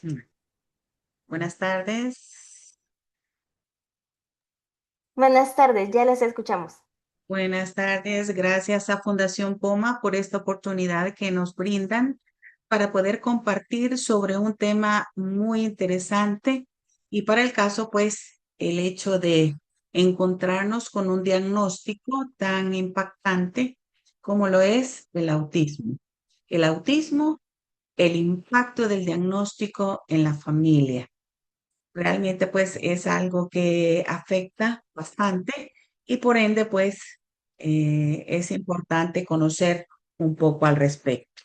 Mm. Buenas tardes. Buenas tardes, ya les escuchamos. Buenas tardes. Gracias a Fundación Poma por esta oportunidad que nos brindan para poder compartir sobre un tema muy interesante y para el caso, pues, el hecho de encontrarnos con un diagnóstico tan impactante como lo es el autismo. El autismo, el impacto del diagnóstico en la familia. Realmente pues es algo que afecta bastante y por ende pues es importante conocer un poco al respecto.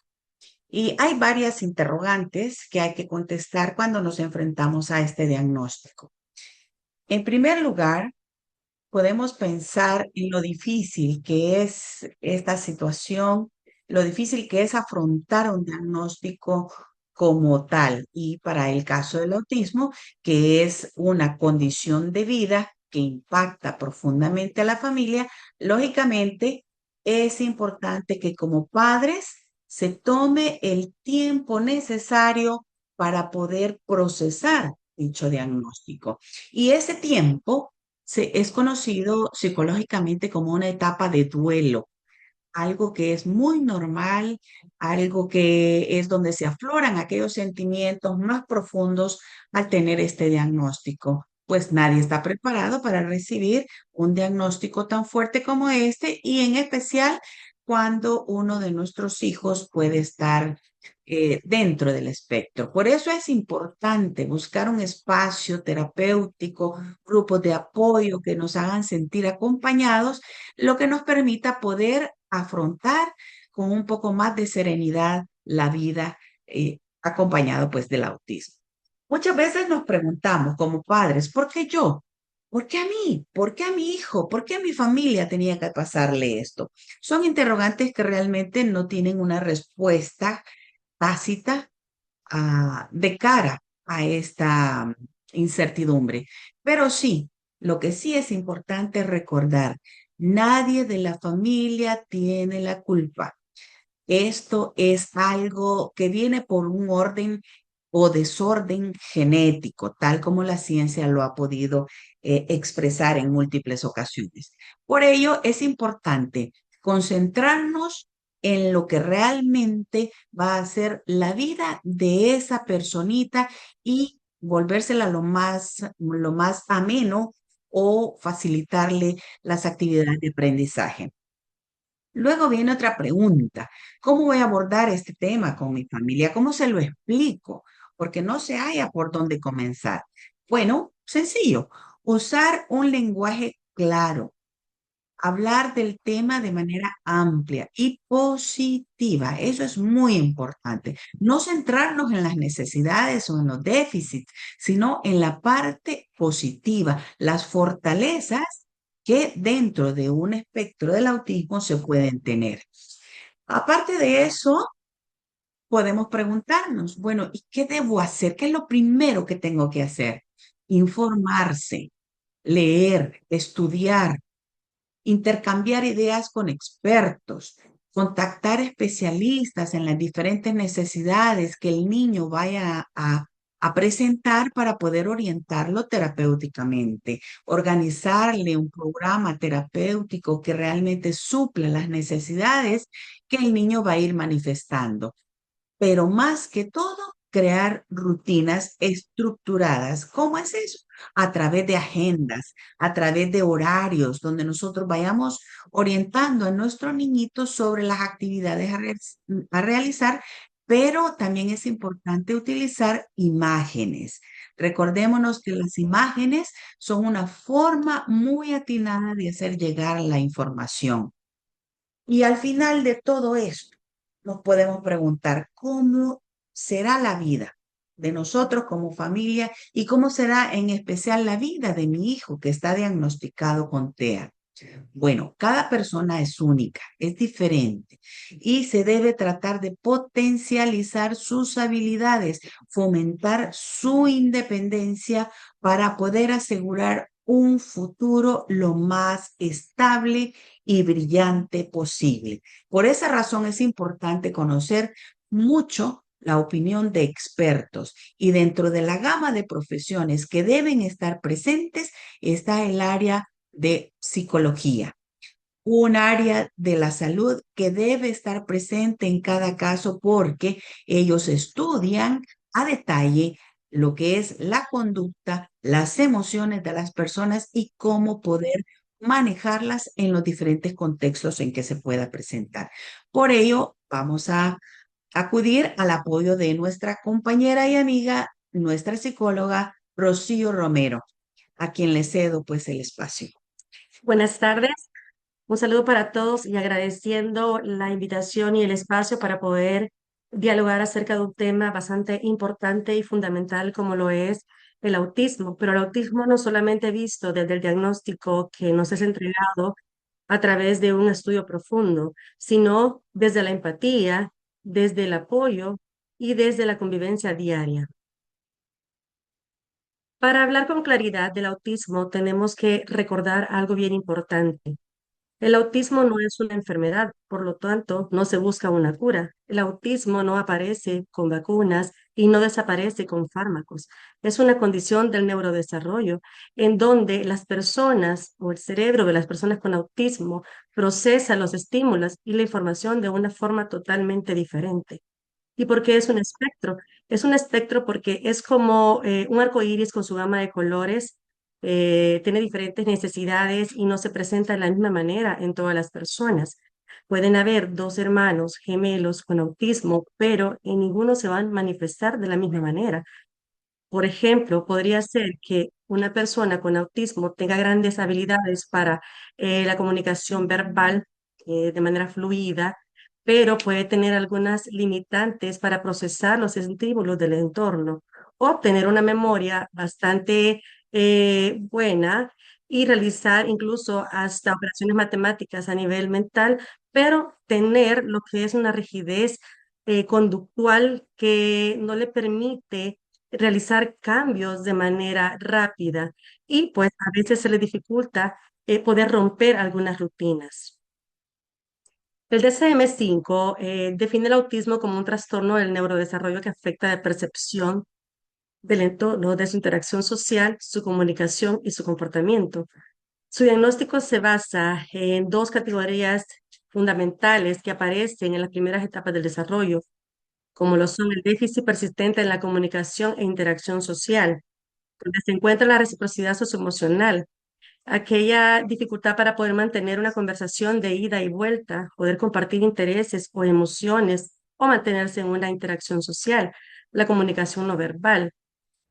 Y hay varias interrogantes que hay que contestar cuando nos enfrentamos a este diagnóstico. En primer lugar, podemos pensar en lo difícil que es esta situación, lo difícil que es afrontar un diagnóstico como tal. Y para el caso del autismo, que es una condición de vida que impacta profundamente a la familia, lógicamente es importante que como padres se tome el tiempo necesario para poder procesar dicho diagnóstico. Y ese tiempo es conocido psicológicamente como una etapa de duelo, algo que es muy normal, algo que es donde se afloran aquellos sentimientos más profundos al tener este diagnóstico. Pues nadie está preparado para recibir un diagnóstico tan fuerte como este y en especial cuando uno de nuestros hijos puede estar dentro del espectro. Por eso es importante buscar un espacio terapéutico, grupos de apoyo que nos hagan sentir acompañados, lo que nos permita poder afrontar con un poco más de serenidad la vida acompañado pues del autismo. Muchas veces nos preguntamos como padres, ¿por qué yo? ¿Por qué a mí? ¿Por qué a mi hijo? ¿Por qué a mi familia tenía que pasarle esto? Son interrogantes que realmente no tienen una respuesta tácita de cara a esta incertidumbre. Pero sí, lo que sí es importante recordar, nadie de la familia tiene la culpa. Esto es algo que viene por un orden o desorden genético, tal como la ciencia lo ha podido expresar en múltiples ocasiones. Por ello, es importante concentrarnos en lo que realmente va a ser la vida de esa personita y volvérsela lo más ameno o facilitarle las actividades de aprendizaje. Luego viene otra pregunta. ¿Cómo voy a abordar este tema con mi familia? ¿Cómo se lo explico? Porque no se haya por dónde comenzar. Bueno, sencillo. Usar un lenguaje claro. Hablar del tema de manera amplia y positiva. Eso es muy importante. No centrarnos en las necesidades o en los déficits, sino en la parte positiva, las fortalezas que dentro de un espectro del autismo se pueden tener. Aparte de eso, podemos preguntarnos, bueno, ¿y qué debo hacer? ¿Qué es lo primero que tengo que hacer? Informarse, leer, estudiar, intercambiar ideas con expertos, contactar especialistas en las diferentes necesidades que el niño vaya a presentar para poder orientarlo terapéuticamente, organizarle un programa terapéutico que realmente supla las necesidades que el niño va a ir manifestando, pero más que todo, crear rutinas estructuradas. ¿Cómo es eso? A través de agendas, a través de horarios, donde nosotros vayamos orientando a nuestros niñitos sobre las actividades a realizar, pero también es importante utilizar imágenes. Recordémonos que las imágenes son una forma muy atinada de hacer llegar la información. Y al final de todo esto, nos podemos preguntar cómo será la vida de nosotros como familia y cómo será en especial la vida de mi hijo que está diagnosticado con TEA. Bueno, cada persona es única, es diferente y se debe tratar de potencializar sus habilidades, fomentar su independencia para poder asegurar un futuro lo más estable y brillante posible. Por esa razón es importante conocer mucho la opinión de expertos. Y dentro de la gama de profesiones que deben estar presentes está el área de psicología, un área de la salud que debe estar presente en cada caso porque ellos estudian a detalle lo que es la conducta, las emociones de las personas y cómo poder manejarlas en los diferentes contextos en que se pueda presentar. Por ello, vamos a acudir al apoyo de nuestra compañera y amiga, nuestra psicóloga Rocío Romero, a quien le cedo pues el espacio. Buenas tardes, un saludo para todos y agradeciendo la invitación y el espacio para poder dialogar acerca de un tema bastante importante y fundamental como lo es el autismo. Pero el autismo no solamente visto desde el diagnóstico que nos es entregado a través de un estudio profundo, sino desde la empatía, desde el apoyo y desde la convivencia diaria. Para hablar con claridad del autismo, tenemos que recordar algo bien importante. El autismo no es una enfermedad, por lo tanto, no se busca una cura. El autismo no aparece con vacunas y no desaparece con fármacos. Es una condición del neurodesarrollo en donde las personas o el cerebro de las personas con autismo procesa los estímulos y la información de una forma totalmente diferente. ¿Y por qué es un espectro? Es un espectro porque es como un arco iris con su gama de colores, tiene diferentes necesidades y no se presenta de la misma manera en todas las personas. Pueden haber dos hermanos gemelos con autismo, pero en ninguno se van a manifestar de la misma manera. Por ejemplo, podría ser que una persona con autismo tenga grandes habilidades para la comunicación verbal de manera fluida, pero puede tener algunas limitantes para procesar los estímulos del entorno o tener una memoria bastante buena y realizar incluso hasta operaciones matemáticas a nivel mental, pero tener lo que es una rigidez conductual que no le permite realizar cambios de manera rápida y pues a veces se le dificulta poder romper algunas rutinas. El DSM-5 define el autismo como un trastorno del neurodesarrollo que afecta la percepción del entorno, de su interacción social, su comunicación y su comportamiento. Su diagnóstico se basa en dos categorías fundamentales que aparecen en las primeras etapas del desarrollo, como lo son el déficit persistente en la comunicación e interacción social, donde se encuentra la reciprocidad socioemocional, aquella dificultad para poder mantener una conversación de ida y vuelta, poder compartir intereses o emociones o mantenerse en una interacción social, la comunicación no verbal,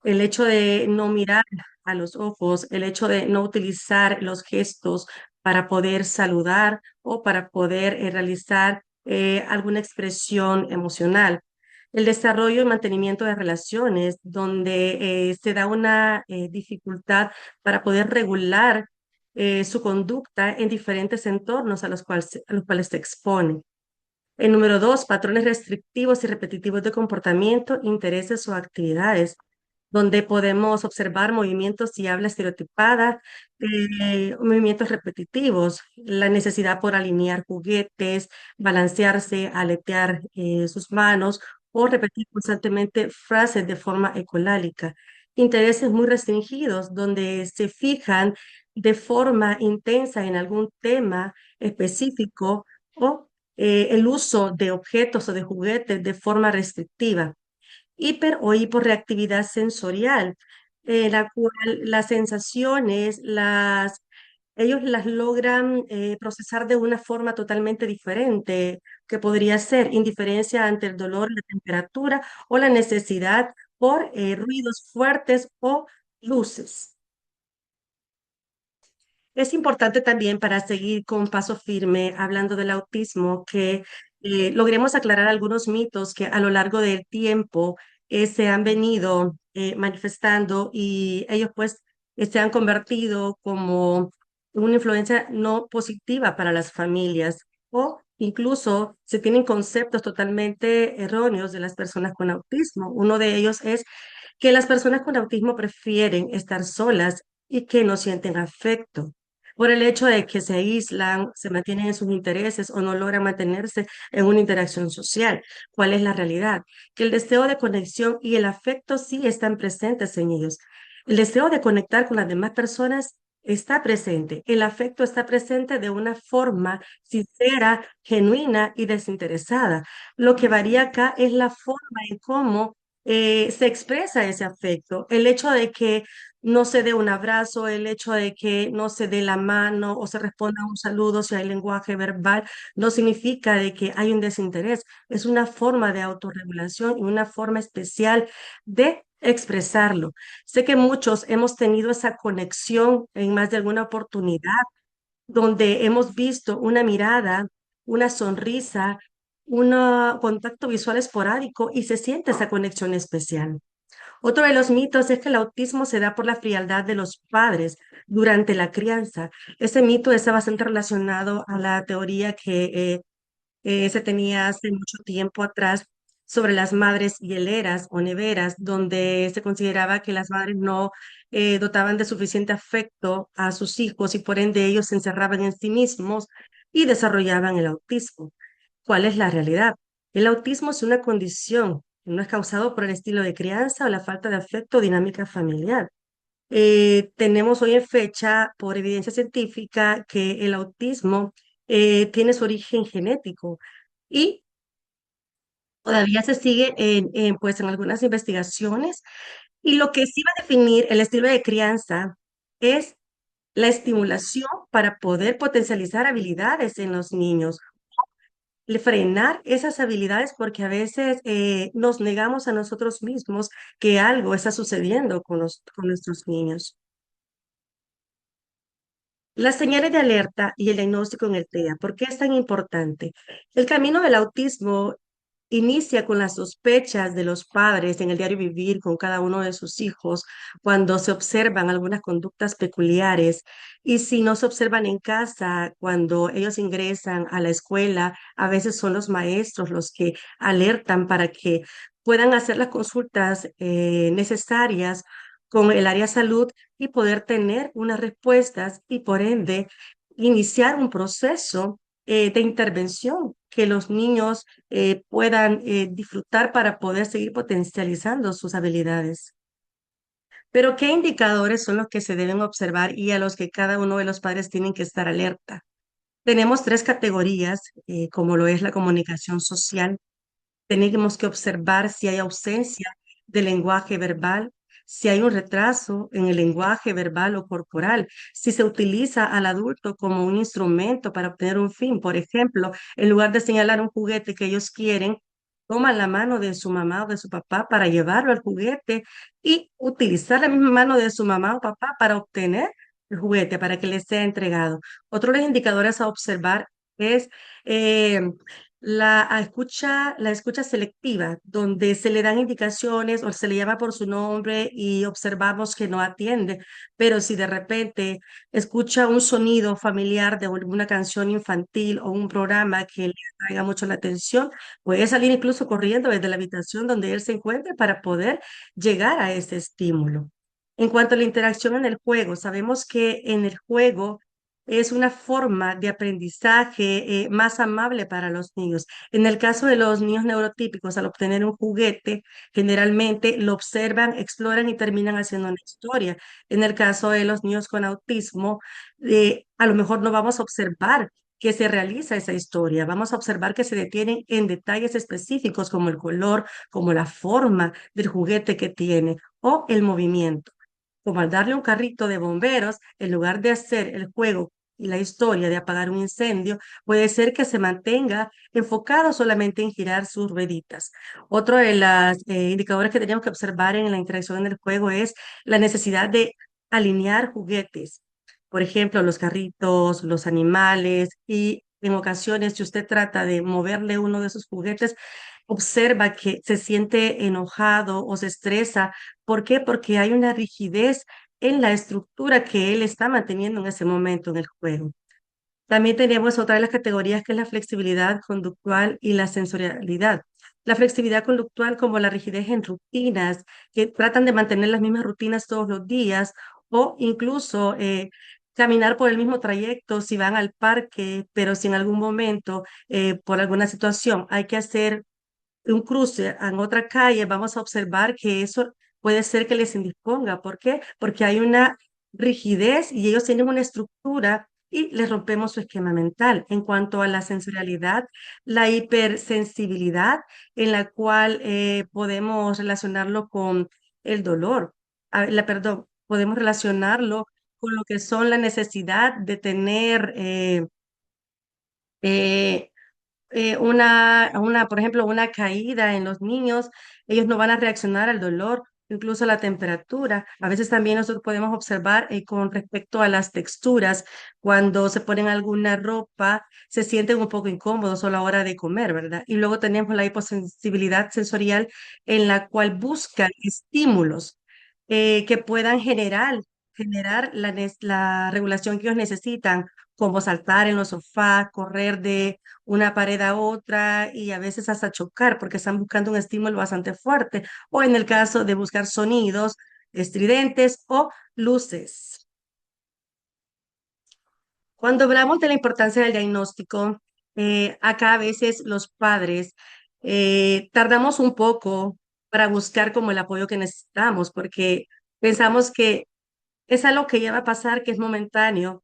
el hecho de no mirar a los ojos, el hecho de no utilizar los gestos para poder saludar o para poder realizar alguna expresión emocional. El desarrollo y mantenimiento de relaciones, donde se da una dificultad para poder regular su conducta en diferentes entornos a los cuales se expone. El número dos, patrones restrictivos y repetitivos de comportamiento, intereses o actividades, donde podemos observar movimientos y habla estereotipada, movimientos repetitivos, la necesidad por alinear juguetes, balancearse, aletear sus manos o repetir constantemente frases de forma ecolálica. Intereses muy restringidos, donde se fijan de forma intensa en algún tema específico o el uso de objetos o de juguetes de forma restrictiva. Hiper o hiporreactividad sensorial, la cual las sensaciones, ellos las logran procesar de una forma totalmente diferente, que podría ser indiferencia ante el dolor, la temperatura o la necesidad por ruidos fuertes o luces. Es importante también para seguir con paso firme hablando del autismo que logremos aclarar algunos mitos que a lo largo del tiempo se han venido manifestando y ellos pues se han convertido como una influencia no positiva para las familias o incluso se tienen conceptos totalmente erróneos de las personas con autismo. Uno de ellos es que las personas con autismo prefieren estar solas y que no sienten afecto. por el hecho de que se aíslan, se mantienen en sus intereses o no logran mantenerse en una interacción social. ¿Cuál es la realidad? Que el deseo de conexión y el afecto sí están presentes en ellos. El deseo de conectar con las demás personas está presente. El afecto está presente de una forma sincera, genuina y desinteresada. Lo que varía acá es la forma en cómo se expresa ese afecto. El hecho de que no se dé un abrazo, el hecho de que no se dé la mano o se responda a un saludo si hay lenguaje verbal, no significa de que hay un desinterés. Es una forma de autorregulación y una forma especial de expresarlo. Sé que muchos hemos tenido esa conexión en más de alguna oportunidad donde hemos visto una mirada, una sonrisa, un contacto visual esporádico y se siente esa conexión especial. Otro de los mitos es que el autismo se da por la frialdad de los padres durante la crianza. Ese mito está bastante relacionado a la teoría que se tenía hace mucho tiempo atrás sobre las madres hieleras o neveras, donde se consideraba que las madres no dotaban de suficiente afecto a sus hijos y por ende ellos se encerraban en sí mismos y desarrollaban el autismo. ¿Cuál es la realidad? El autismo es una condición, no es causado por el estilo de crianza o la falta de afecto o dinámica familiar. Tenemos hoy en fecha, por evidencia científica, que el autismo tiene su origen genético y todavía se sigue pues, en algunas investigaciones. Y lo que sí va a definir el estilo de crianza es la estimulación para poder potencializar habilidades en los niños, frenar esas habilidades porque a veces nos negamos a nosotros mismos que algo está sucediendo con nuestros niños. Las señales de alerta y el diagnóstico en el TEA, ¿por qué es tan importante? El camino del autismo inicia con las sospechas de los padres en el diario vivir con cada uno de sus hijos, cuando se observan algunas conductas peculiares y si no se observan en casa, cuando ellos ingresan a la escuela, a veces son los maestros los que alertan para que puedan hacer las consultas necesarias con el área salud y poder tener unas respuestas y por ende iniciar un proceso de intervención que los niños puedan disfrutar para poder seguir potencializando sus habilidades. Pero, ¿qué indicadores son los que se deben observar y a los que cada uno de los padres tienen que estar alerta? Tenemos tres categorías, como lo es la comunicación social. Tenemos que observar si hay ausencia de lenguaje verbal, si hay un retraso en el lenguaje verbal o corporal, si se utiliza al adulto como un instrumento para obtener un fin. Por ejemplo, en lugar de señalar un juguete que ellos quieren, toman la mano de su mamá o de su papá para llevarlo al juguete y utilizar la misma mano de su mamá o papá para obtener el juguete, para que les sea entregado. Otro de los indicadores a observar es eh, la escucha selectiva, donde se le dan indicaciones o se le llama por su nombre y observamos que no atiende, pero si de repente escucha un sonido familiar de alguna canción infantil o un programa que le atraiga mucho la atención, puede salir incluso corriendo desde la habitación donde él se encuentre para poder llegar a ese estímulo. En cuanto a la interacción en el juego, sabemos que en el juego es una forma de aprendizaje más amable para los niños. En el caso de los niños neurotípicos, al obtener un juguete, generalmente lo observan, exploran y terminan haciendo una historia. En el caso de los niños con autismo, a lo mejor no vamos a observar que se realiza esa historia, vamos a observar que se detienen en detalles específicos como el color, como la forma del juguete que tiene o el movimiento como al darle un carrito de bomberos, en lugar de hacer el juego y la historia de apagar un incendio, puede ser que se mantenga enfocado solamente en girar sus rueditas. Otro de los indicadores que tenemos que observar en la interacción en el juego es la necesidad de alinear juguetes. Por ejemplo, los carritos, los animales y en ocasiones, si usted trata de moverle uno de esos juguetes, observa que se siente enojado o se estresa. ¿Por qué? Porque hay una rigidez en la estructura que él está manteniendo en ese momento en el juego. También tenemos otra de las categorías que es la flexibilidad conductual y la sensorialidad. La flexibilidad conductual como la rigidez en rutinas, que tratan de mantener las mismas rutinas todos los días o incluso caminar por el mismo trayecto, si van al parque, pero si en algún momento, por alguna situación, hay que hacer un cruce en otra calle, vamos a observar que eso puede ser que les indisponga. ¿Por qué? Porque hay una rigidez y ellos tienen una estructura y les rompemos su esquema mental. En cuanto a la sensorialidad, la hipersensibilidad, en la cual podemos relacionarlo con el dolor, perdón, podemos relacionarlo con lo que son la necesidad de tener eh, por ejemplo, una caída en los niños, ellos no van a reaccionar al dolor, incluso a la temperatura. A veces también nosotros podemos observar con respecto a las texturas, cuando se ponen alguna ropa, se sienten un poco incómodos a la hora de comer, ¿verdad? Y luego tenemos la hiposensibilidad sensorial en la cual buscan estímulos que puedan generar la regulación que ellos necesitan, como saltar en los sofás, correr de una pared a otra y a veces hasta chocar porque están buscando un estímulo bastante fuerte, o en el caso de buscar sonidos estridentes o luces. Cuando hablamos de la importancia del diagnóstico, acá a veces los padres tardamos un poco para buscar como el apoyo que necesitamos porque pensamos que es algo que ya va a pasar, que es momentáneo,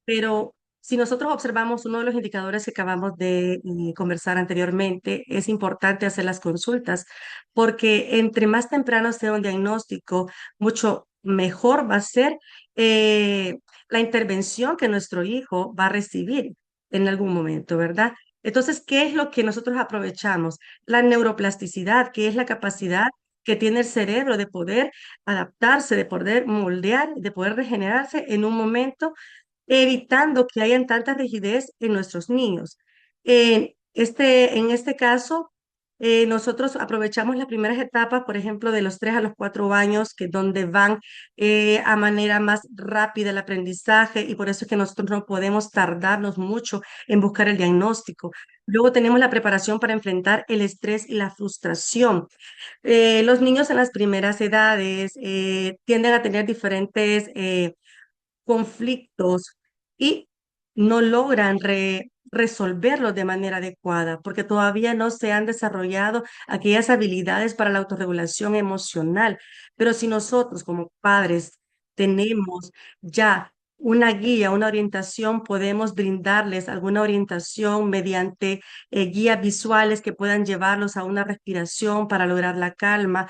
pero si nosotros observamos uno de los indicadores que acabamos de conversar anteriormente, es importante hacer las consultas, porque entre más temprano sea un diagnóstico, mucho mejor va a ser eh, la intervención que nuestro hijo va a recibir en algún momento, ¿verdad? Entonces, ¿qué es lo que nosotros aprovechamos? La neuroplasticidad, que es la capacidad que tiene el cerebro de poder adaptarse, de poder moldear, de poder regenerarse en un momento, evitando que hayan tanta rigidez en nuestros niños. En este caso, nosotros aprovechamos las primeras etapas, por ejemplo, de los 3 a los 4 años, que es donde van a manera más rápida el aprendizaje y por eso es que nosotros no podemos tardarnos mucho en buscar el diagnóstico. Luego tenemos la preparación para enfrentar el estrés y la frustración. Los niños en las primeras edades tienden a tener diferentes conflictos y no logran resolverlos de manera adecuada porque todavía no se han desarrollado aquellas habilidades para la autorregulación emocional. Pero si nosotros como padres tenemos ya una guía, una orientación, podemos brindarles alguna orientación mediante guías visuales que puedan llevarlos a una respiración para lograr la calma,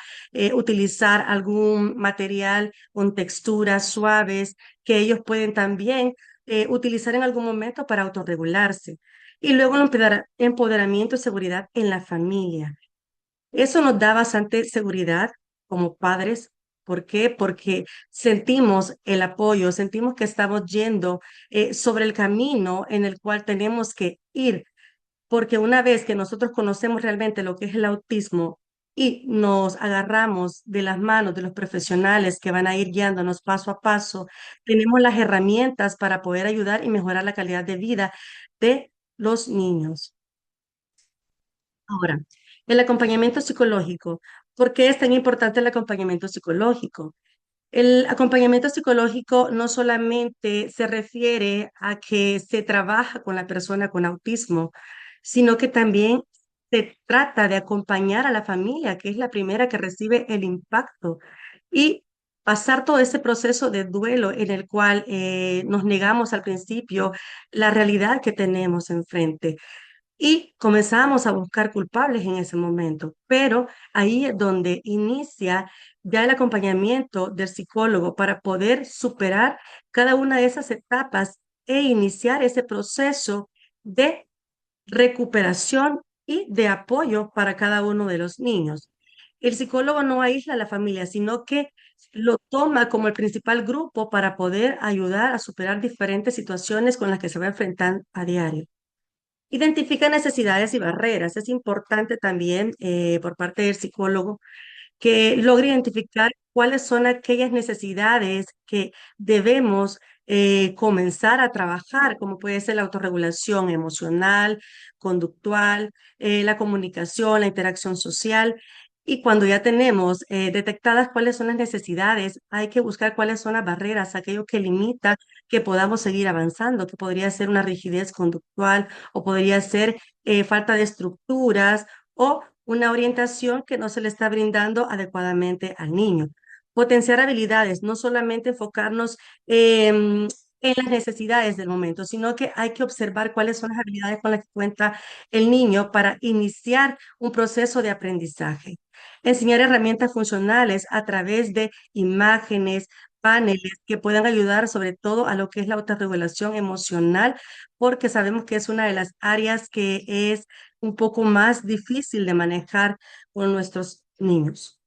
utilizar algún material con texturas suaves que ellos pueden también utilizar en algún momento para autorregularse. Y luego el empoderamiento y seguridad en la familia. Eso nos da bastante seguridad como padres. ¿Por qué? Porque sentimos el apoyo, sentimos que estamos yendo sobre el camino en el cual tenemos que ir, porque una vez que nosotros conocemos realmente lo que es el autismo y nos agarramos de las manos de los profesionales que van a ir guiándonos paso a paso, tenemos las herramientas para poder ayudar y mejorar la calidad de vida de los niños. Ahora, el acompañamiento psicológico. ¿Por qué es tan importante el acompañamiento psicológico? El acompañamiento psicológico no solamente se refiere a que se trabaja con la persona con autismo, sino que también se trata de acompañar a la familia, que es la primera que recibe el impacto, y pasar todo ese proceso de duelo en el cual nos negamos al principio la realidad que tenemos enfrente. Y comenzamos a buscar culpables en ese momento, pero ahí es donde inicia ya el acompañamiento del psicólogo para poder superar cada una de esas etapas e iniciar ese proceso de recuperación y de apoyo para cada uno de los niños. El psicólogo no aísla a la familia, sino que lo toma como el principal grupo para poder ayudar a superar diferentes situaciones con las que se va a enfrentar a diario. Identifica necesidades y barreras. Es importante también por parte del psicólogo que logre identificar cuáles son aquellas necesidades que debemos comenzar a trabajar, como puede ser la autorregulación emocional, conductual, la comunicación, la interacción social, Y cuando ya tenemos detectadas cuáles son las necesidades, hay que buscar cuáles son las barreras, aquello que limita que podamos seguir avanzando, que podría ser una rigidez conductual o podría ser falta de estructuras o una orientación que no se le está brindando adecuadamente al niño. Potenciar habilidades, no solamente enfocarnos en las necesidades del momento, sino que hay que observar cuáles son las habilidades con las que cuenta el niño para iniciar un proceso de aprendizaje. Enseñar herramientas funcionales a través de imágenes, paneles que puedan ayudar sobre todo a lo que es la autorregulación emocional, porque sabemos que es una de las áreas que es un poco más difícil de manejar con nuestros niños.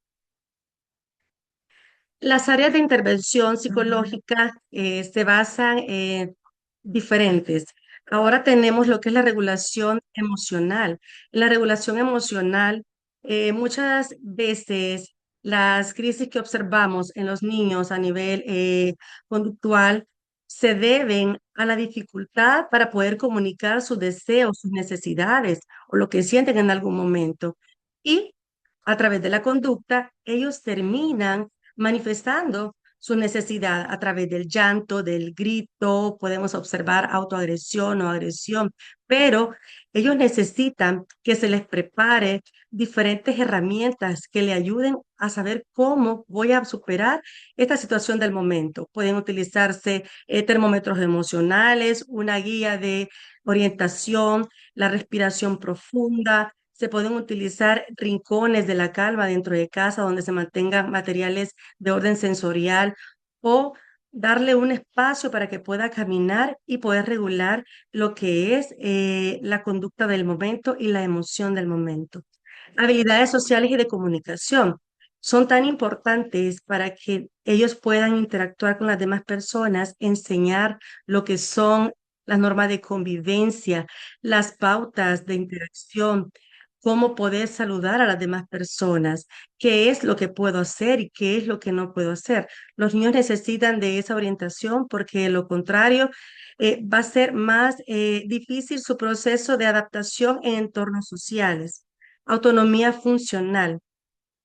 Las áreas de intervención psicológica se basan en diferentes. Ahora tenemos lo que es la regulación emocional. La regulación emocional, muchas veces las crisis que observamos en los niños a nivel conductual se deben a la dificultad para poder comunicar sus deseos, sus necesidades o lo que sienten en algún momento. Y a través de la conducta, ellos terminan manifestando su necesidad a través del llanto, del grito, podemos observar autoagresión o agresión, pero ellos necesitan que se les prepare diferentes herramientas que le ayuden a saber cómo voy a superar esta situación del momento. Pueden utilizarse termómetros emocionales, una guía de orientación, la respiración profunda, se pueden utilizar rincones de la calma dentro de casa donde se mantengan materiales de orden sensorial o darle un espacio para que pueda caminar y poder regular lo que es la conducta del momento y la emoción del momento. Habilidades sociales y de comunicación son tan importantes para que ellos puedan interactuar con las demás personas, enseñar lo que son las normas de convivencia, las pautas de interacción, cómo poder saludar a las demás personas, qué es lo que puedo hacer y qué es lo que no puedo hacer. Los niños necesitan de esa orientación porque de lo contrario va a ser más difícil su proceso de adaptación en entornos sociales. Autonomía funcional.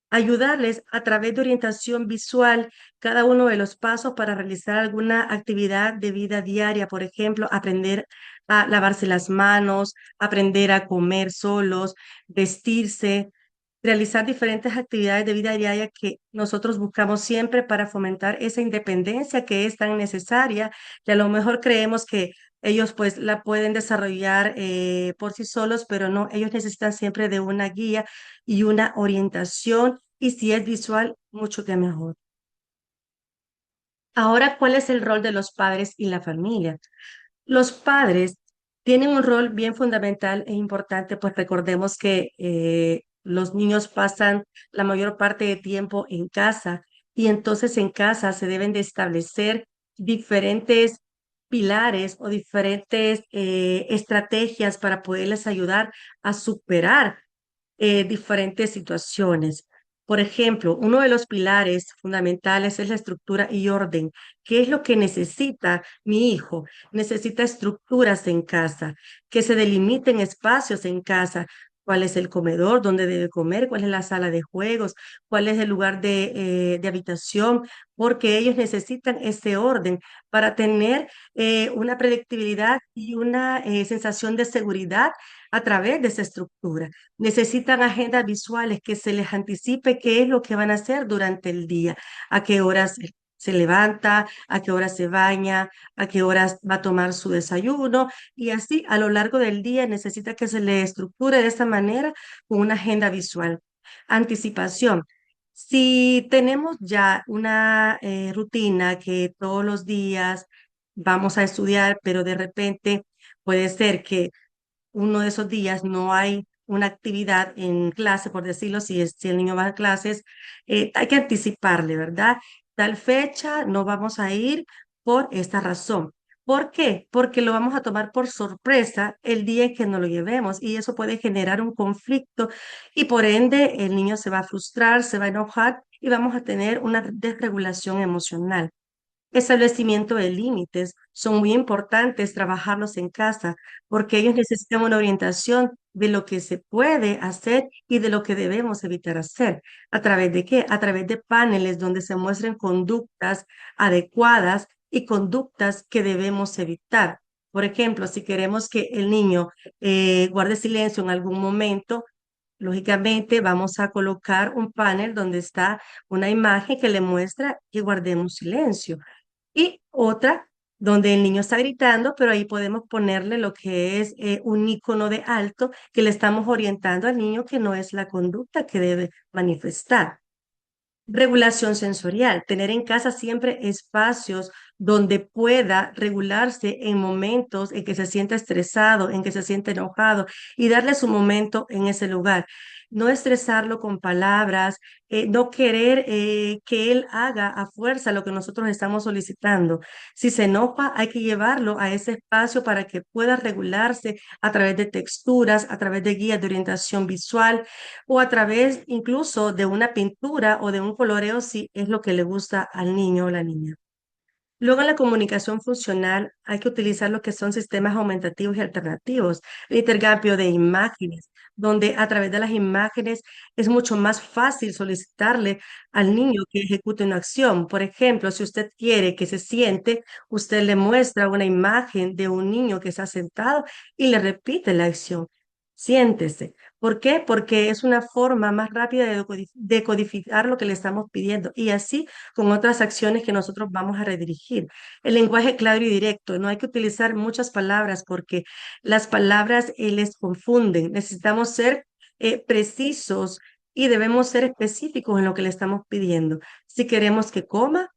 Ayudarles a través de orientación visual cada uno de los pasos para realizar alguna actividad de vida diaria, por ejemplo, aprender a lavarse las manos, aprender a comer solos, vestirse, realizar diferentes actividades de vida diaria que nosotros buscamos siempre para fomentar esa independencia que es tan necesaria, que a lo mejor creemos que ellos pues la pueden desarrollar por sí solos, pero no, ellos necesitan siempre de una guía y una orientación, y si es visual, mucho que mejor. Ahora, ¿cuál es el rol de los padres y la familia? Los padres tienen un rol bien fundamental e importante, pues recordemos que los niños pasan la mayor parte de tiempo en casa y entonces en casa se deben de establecer diferentes pilares o diferentes estrategias para poderles ayudar a superar diferentes situaciones. Por ejemplo, uno de los pilares fundamentales es la estructura y orden. ¿Qué es lo que necesita mi hijo? Necesita estructuras en casa, que se delimiten espacios en casa. ¿Cuál es el comedor? ¿Dónde debe comer? ¿Cuál es la sala de juegos? ¿Cuál es el lugar de habitación? Porque ellos necesitan ese orden para tener una predictibilidad y una sensación de seguridad a través de esa estructura. Necesitan agendas visuales que se les anticipe qué es lo que van a hacer durante el día, a qué horas se levanta, a qué horas se baña, a qué horas va a tomar su desayuno y así a lo largo del día necesita que se le estructure de esta manera con una agenda visual. Anticipación. Si tenemos ya una rutina que todos los días vamos a estudiar, pero de repente puede ser que uno de esos días no hay una actividad en clase, por decirlo, si el niño va a clases, hay que anticiparle, ¿verdad? Tal fecha no vamos a ir por esta razón. ¿Por qué? Porque lo vamos a tomar por sorpresa el día en que no lo llevemos y eso puede generar un conflicto y por ende el niño se va a frustrar, se va a enojar y vamos a tener una desregulación emocional. Establecimiento de límites. Son muy importantes trabajarlos en casa porque ellos necesitan una orientación de lo que se puede hacer y de lo que debemos evitar hacer. ¿A través de qué? A través de paneles donde se muestren conductas adecuadas y conductas que debemos evitar. Por ejemplo, si queremos que el niño guarde silencio en algún momento, lógicamente vamos a colocar un panel donde está una imagen que le muestra que guardemos silencio. Y otra donde el niño está gritando, pero ahí podemos ponerle lo que es un icono de alto que le estamos orientando al niño que no es la conducta que debe manifestar. Regulación sensorial, tener en casa siempre espacios donde pueda regularse en momentos en que se sienta estresado, en que se siente enojado y darle su momento en ese lugar. No estresarlo con palabras, no querer que él haga a fuerza lo que nosotros estamos solicitando. Si se enoja, hay que llevarlo a ese espacio para que pueda regularse a través de texturas, a través de guías de orientación visual o a través incluso de una pintura o de un coloreo si es lo que le gusta al niño o la niña. Luego, en la comunicación funcional hay que utilizar lo que son sistemas aumentativos y alternativos, el intercambio de imágenes, donde a través de las imágenes es mucho más fácil solicitarle al niño que ejecute una acción. Por ejemplo, si usted quiere que se siente, usted le muestra una imagen de un niño que está sentado y le repite la acción. Siéntese. ¿Por qué? Porque es una forma más rápida de codificar lo que le estamos pidiendo y así con otras acciones que nosotros vamos a redirigir. El lenguaje claro y directo, no hay que utilizar muchas palabras porque las palabras les confunden. Necesitamos ser precisos y debemos ser específicos en lo que le estamos pidiendo. Si queremos que coma,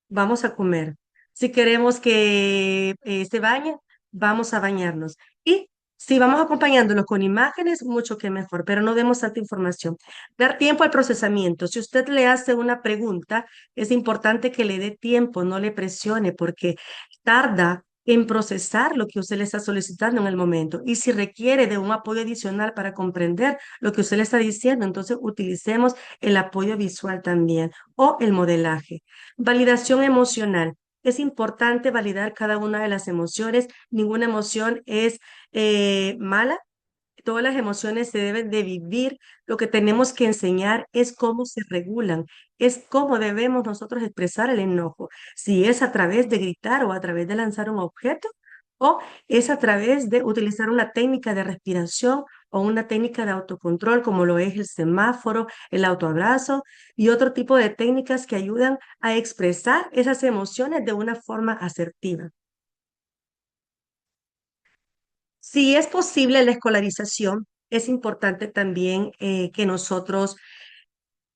vamos a comer. Si queremos que se bañe, vamos a bañarnos. Y si vamos acompañándolos con imágenes, mucho que mejor, pero no demos tanta información. Dar tiempo al procesamiento. Si usted le hace una pregunta, es importante que le dé tiempo, no le presione, porque tarda en procesar lo que usted le está solicitando en el momento. Y si requiere de un apoyo adicional para comprender lo que usted le está diciendo, entonces utilicemos el apoyo visual también o el modelaje. Validación emocional. Es importante validar cada una de las emociones. Ninguna emoción es mala. Todas las emociones se deben de vivir. Lo que tenemos que enseñar es cómo se regulan, es cómo debemos nosotros expresar el enojo. Si es a través de gritar o a través de lanzar un objeto o es a través de utilizar una técnica de respiración o una técnica de autocontrol como lo es el semáforo, el autoabrazo y otro tipo de técnicas que ayudan a expresar esas emociones de una forma asertiva. Si es posible la escolarización, es importante también que nosotros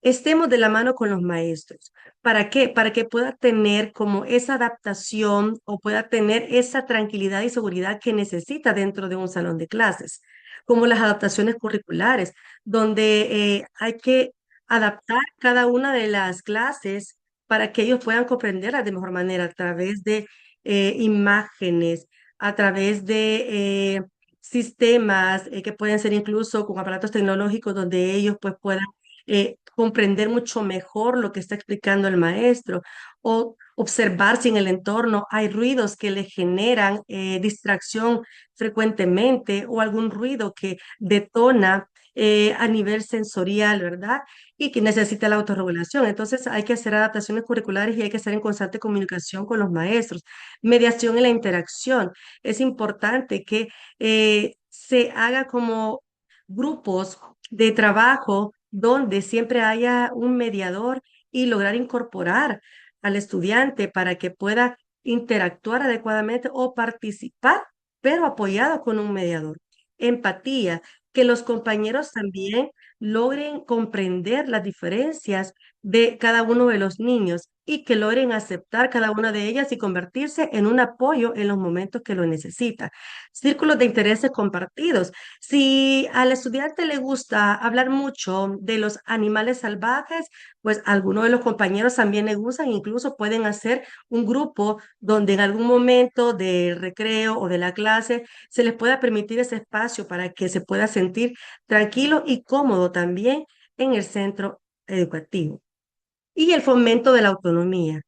estemos de la mano con los maestros. ¿Para qué? Para que pueda tener como esa adaptación o pueda tener esa tranquilidad y seguridad que necesita dentro de un salón de clases, como las adaptaciones curriculares, donde hay que adaptar cada una de las clases para que ellos puedan comprenderlas de mejor manera a través de imágenes, a través de sistemas que pueden ser incluso con aparatos tecnológicos donde ellos pues puedan comprender mucho mejor lo que está explicando el maestro o observar si en el entorno hay ruidos que le generan distracción frecuentemente o algún ruido que detona a nivel sensorial, ¿verdad? Y que necesita la autorregulación. Entonces hay que hacer adaptaciones curriculares y hay que estar en constante comunicación con los maestros. Mediación en la interacción. Es importante que se haga como grupos de trabajo donde siempre haya un mediador y lograr incorporar al estudiante para que pueda interactuar adecuadamente o participar, pero apoyado con un mediador. Empatía, que los compañeros también logren comprender las diferencias de cada uno de los niños y que logren aceptar cada una de ellas y convertirse en un apoyo en los momentos que lo necesita. Círculos de intereses compartidos. Si al estudiante le gusta hablar mucho de los animales salvajes, pues algunos de los compañeros también le gustan, incluso pueden hacer un grupo donde en algún momento del recreo o de la clase se les pueda permitir ese espacio para que se pueda sentir tranquilo y cómodo también en el centro educativo. Y el fomento de la autonomía.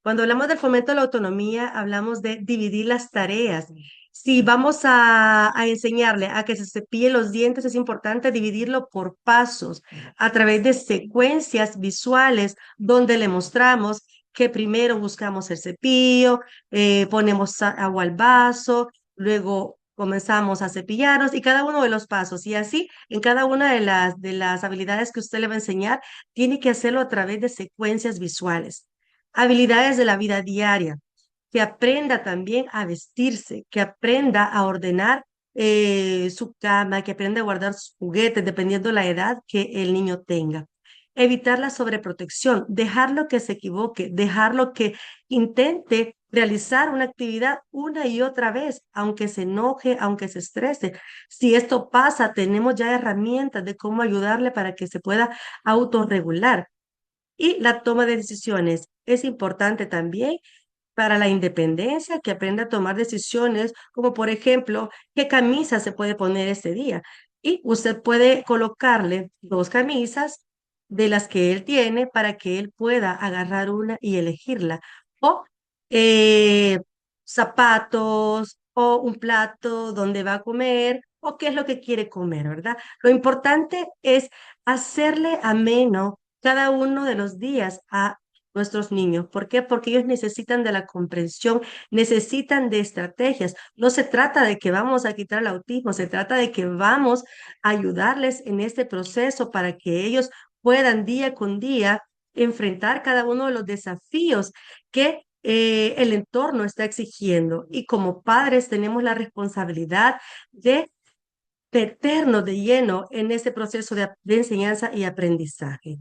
Cuando hablamos del fomento de la autonomía, hablamos de dividir las tareas. Si vamos a enseñarle a que se cepille los dientes, es importante dividirlo por pasos, a través de secuencias visuales, donde le mostramos que primero buscamos el cepillo, ponemos agua al vaso, luego comenzamos a cepillarnos y cada uno de los pasos. Y así, en cada una de las habilidades que usted le va a enseñar, tiene que hacerlo a través de secuencias visuales. Habilidades de la vida diaria, que aprenda también a vestirse, que aprenda a ordenar su cama, que aprenda a guardar sus juguetes, dependiendo la edad que el niño tenga. Evitar la sobreprotección, dejarlo que se equivoque, dejarlo que intente realizar una actividad una y otra vez, aunque se enoje, aunque se estrese. Si esto pasa, tenemos ya herramientas de cómo ayudarle para que se pueda autorregular. Y la toma de decisiones es importante también para la independencia, que aprenda a tomar decisiones, como por ejemplo, qué camisa se puede poner este día. Y usted puede colocarle dos camisas de las que él tiene para que él pueda agarrar una y elegirla. O eh, zapatos o un plato donde va a comer o qué es lo que quiere comer, ¿verdad? Lo importante es hacerle ameno cada uno de los días a nuestros niños. ¿Por qué? Porque ellos necesitan de la comprensión, necesitan de estrategias. No se trata de que vamos a quitar el autismo, se trata de que vamos a ayudarles en este proceso para que ellos puedan día con día enfrentar cada uno de los desafíos que el entorno está exigiendo. Y como padres tenemos la responsabilidad de meternos de lleno en ese proceso de enseñanza y aprendizaje.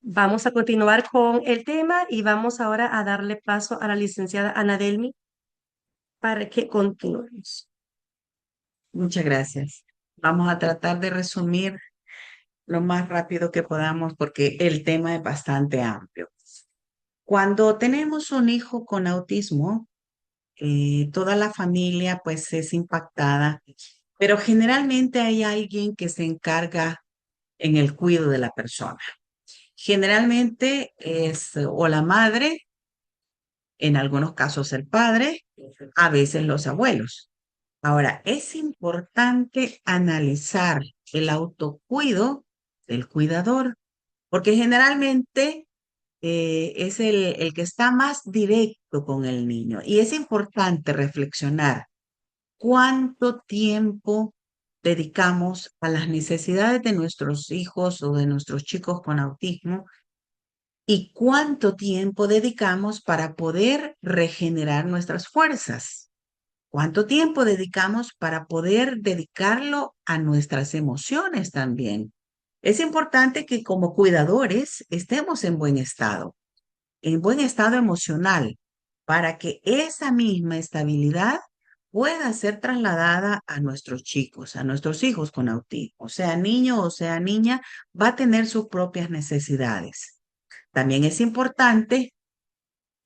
Vamos a continuar con el tema y vamos ahora a darle paso a la licenciada Ana Delmi para que continuemos. Muchas gracias. Vamos a tratar de resumir lo más rápido que podamos porque el tema es bastante amplio. Cuando tenemos un hijo con autismo, toda la familia pues es impactada, pero generalmente hay alguien que se encarga en el cuidado de la persona. Generalmente es o la madre, en algunos casos el padre, a veces los abuelos. Ahora, es importante analizar el autocuido del cuidador, porque generalmente es el que está más directo con el niño. Y es importante reflexionar cuánto tiempo dedicamos a las necesidades de nuestros hijos o de nuestros chicos con autismo y cuánto tiempo dedicamos para poder regenerar nuestras fuerzas. ¿Cuánto tiempo dedicamos para poder dedicarlo a nuestras emociones también? Es importante que como cuidadores estemos en buen estado emocional, para que esa misma estabilidad pueda ser trasladada a nuestros chicos, a nuestros hijos con autismo. Sea niño o sea niña, va a tener sus propias necesidades. También es importante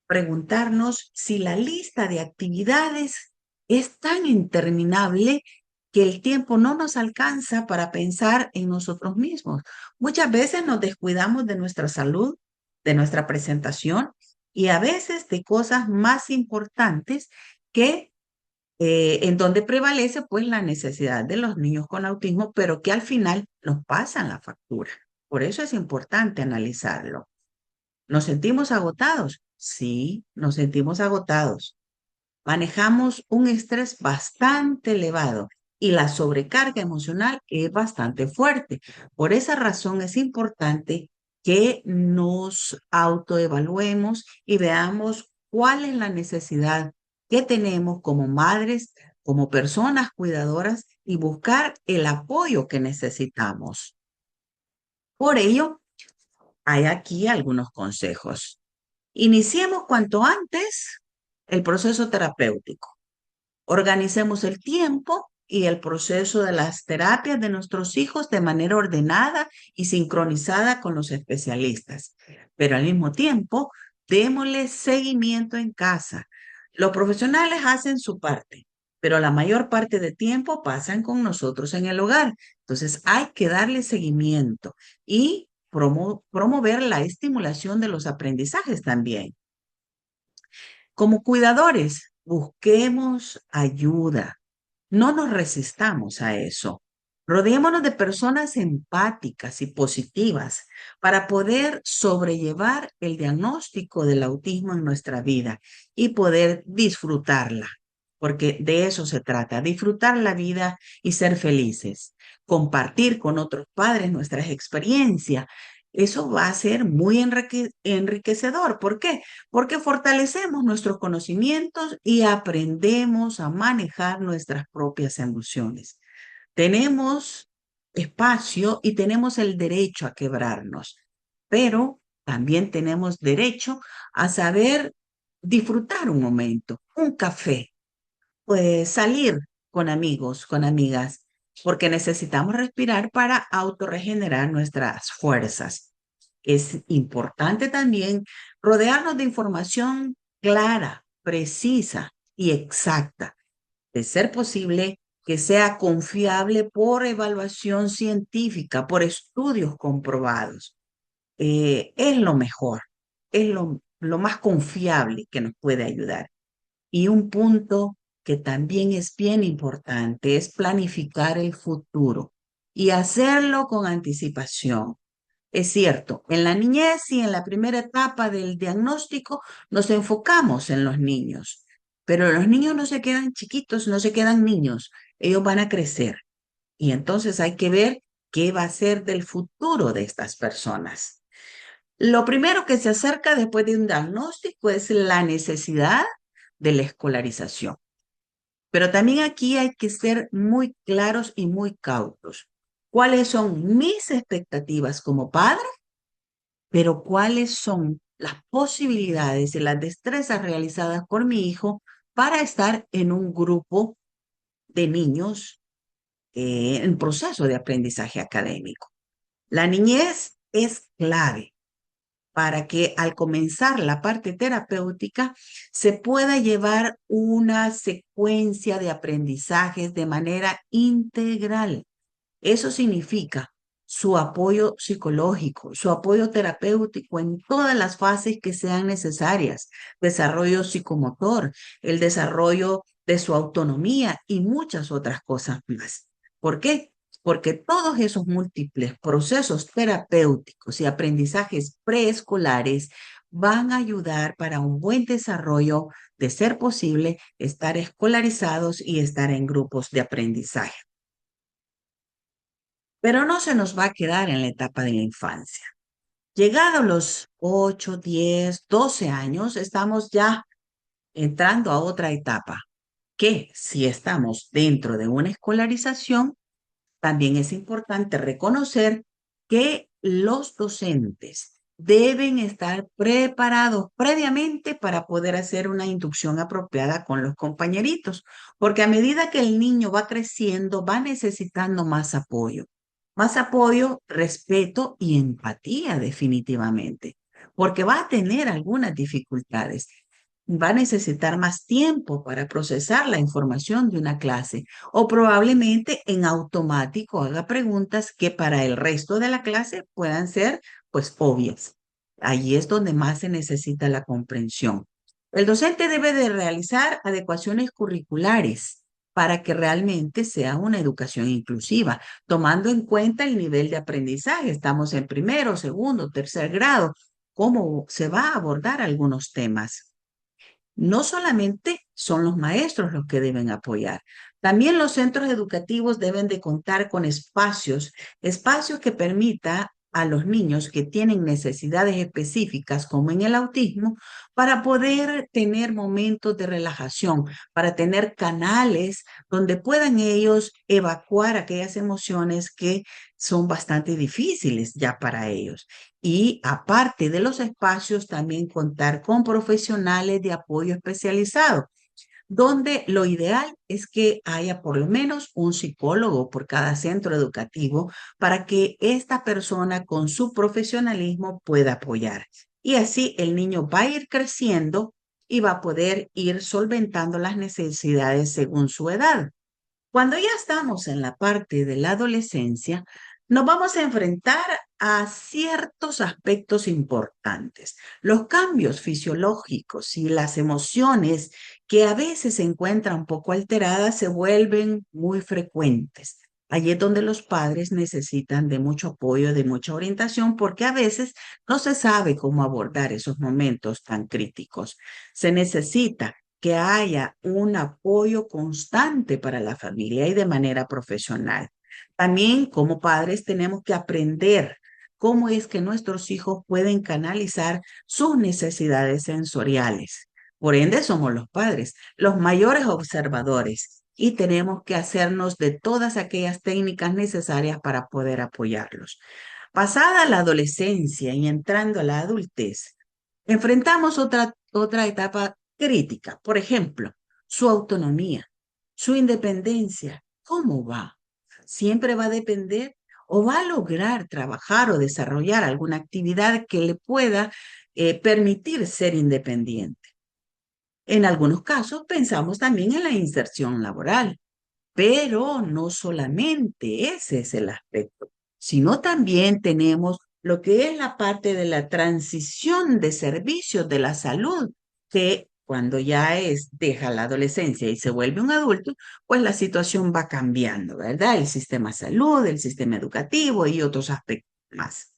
preguntarnos si la lista de actividades es tan interminable que el tiempo no nos alcanza para pensar en nosotros mismos. Muchas veces nos descuidamos de nuestra salud, de nuestra presentación y a veces de cosas más importantes que en donde prevalece pues la necesidad de los niños con autismo, pero que al final nos pasan la factura. Por eso es importante analizarlo. ¿Nos sentimos agotados? Sí, nos sentimos agotados. Manejamos un estrés bastante elevado y la sobrecarga emocional es bastante fuerte. Por esa razón es importante que nos autoevaluemos y veamos cuál es la necesidad que tenemos como madres, como personas cuidadoras y buscar el apoyo que necesitamos. Por ello, hay aquí algunos consejos. Iniciemos cuanto antes el proceso terapéutico. Organicemos el tiempo y el proceso de las terapias de nuestros hijos de manera ordenada y sincronizada con los especialistas. Pero al mismo tiempo, démosle seguimiento en casa. Los profesionales hacen su parte, pero la mayor parte del tiempo pasan con nosotros en el hogar. Entonces hay que darle seguimiento y promover la estimulación de los aprendizajes también. Como cuidadores, busquemos ayuda. No nos resistamos a eso. Rodeémonos de personas empáticas y positivas para poder sobrellevar el diagnóstico del autismo en nuestra vida y poder disfrutarla, porque de eso se trata, disfrutar la vida y ser felices, compartir con otros padres nuestras experiencias. Eso va a ser muy enriquecedor. ¿Por qué? Porque fortalecemos nuestros conocimientos y aprendemos a manejar nuestras propias emociones. Tenemos espacio y tenemos el derecho a quebrarnos, pero también tenemos derecho a saber disfrutar un momento, un café, pues salir con amigos, con amigas, porque necesitamos respirar para autorregenerar nuestras fuerzas. Es importante también rodearnos de información clara, precisa y exacta, de ser posible que sea confiable por evaluación científica, por estudios comprobados. Es lo mejor, es lo más confiable que nos puede ayudar. Y un punto que también es bien importante es planificar el futuro y hacerlo con anticipación. Es cierto, en la niñez y en la primera etapa del diagnóstico nos enfocamos en los niños, pero los niños no se quedan chiquitos, no se quedan niños, ellos van a crecer y entonces hay que ver qué va a ser del futuro de estas personas. Lo primero que se acerca después de un diagnóstico es la necesidad de la escolarización, pero también aquí hay que ser muy claros y muy cautos. ¿Cuáles son mis expectativas como padre? Pero ¿cuáles son las posibilidades y las destrezas realizadas por mi hijo para estar en un grupo de niños en proceso de aprendizaje académico? La niñez es clave para que al comenzar la parte terapéutica se pueda llevar una secuencia de aprendizajes de manera integral. Eso significa su apoyo psicológico, su apoyo terapéutico en todas las fases que sean necesarias, desarrollo psicomotor, el desarrollo de su autonomía y muchas otras cosas más. ¿Por qué? Porque todos esos múltiples procesos terapéuticos y aprendizajes preescolares van a ayudar para un buen desarrollo de ser posible estar escolarizados y estar en grupos de aprendizaje. Pero no se nos va a quedar en la etapa de la infancia. Llegados los 8, 10, 12 años, estamos ya entrando a otra etapa, que si estamos dentro de una escolarización, también es importante reconocer que los docentes deben estar preparados previamente para poder hacer una inducción apropiada con los compañeritos, porque a medida que el niño va creciendo, va necesitando más apoyo, respeto y empatía definitivamente, porque va a tener algunas dificultades. Va a necesitar más tiempo para procesar la información de una clase o probablemente en automático haga preguntas que para el resto de la clase puedan ser pues obvias. Allí es donde más se necesita la comprensión. El docente debe de realizar adecuaciones curriculares para que realmente sea una educación inclusiva, tomando en cuenta el nivel de aprendizaje. Estamos en primero, segundo, tercer grado. ¿Cómo se va a abordar algunos temas? No solamente son los maestros los que deben apoyar, también los centros educativos deben de contar con espacios que permita a los niños que tienen necesidades específicas, como en el autismo, para poder tener momentos de relajación, para tener canales donde puedan ellos evacuar aquellas emociones que son bastante difíciles ya para ellos. Y aparte de los espacios, también contar con profesionales de apoyo especializado, donde lo ideal es que haya por lo menos un psicólogo por cada centro educativo para que esta persona con su profesionalismo pueda apoyar. Y así el niño va a ir creciendo y va a poder ir solventando las necesidades según su edad. Cuando ya estamos en la parte de la adolescencia, nos vamos a enfrentar a ciertos aspectos importantes. Los cambios fisiológicos y las emociones que a veces se encuentran un poco alteradas se vuelven muy frecuentes. Allí es donde los padres necesitan de mucho apoyo, de mucha orientación, porque a veces no se sabe cómo abordar esos momentos tan críticos. Se necesita que haya un apoyo constante para la familia y de manera profesional. También como padres tenemos que aprender cómo es que nuestros hijos pueden canalizar sus necesidades sensoriales. Por ende, somos los padres, los mayores observadores, y tenemos que hacernos de todas aquellas técnicas necesarias para poder apoyarlos. Pasada la adolescencia y entrando a la adultez, enfrentamos otra etapa crítica. Por ejemplo, su autonomía, su independencia. ¿Cómo va? ¿Siempre va a depender o va a lograr trabajar o desarrollar alguna actividad que le pueda permitir ser independiente? En algunos casos pensamos también en la inserción laboral, pero no solamente ese es el aspecto, sino también tenemos lo que es la parte de la transición de servicios de la salud, que cuando deja la adolescencia y se vuelve un adulto, pues la situación va cambiando, ¿verdad? El sistema de salud, el sistema educativo y otros aspectos más.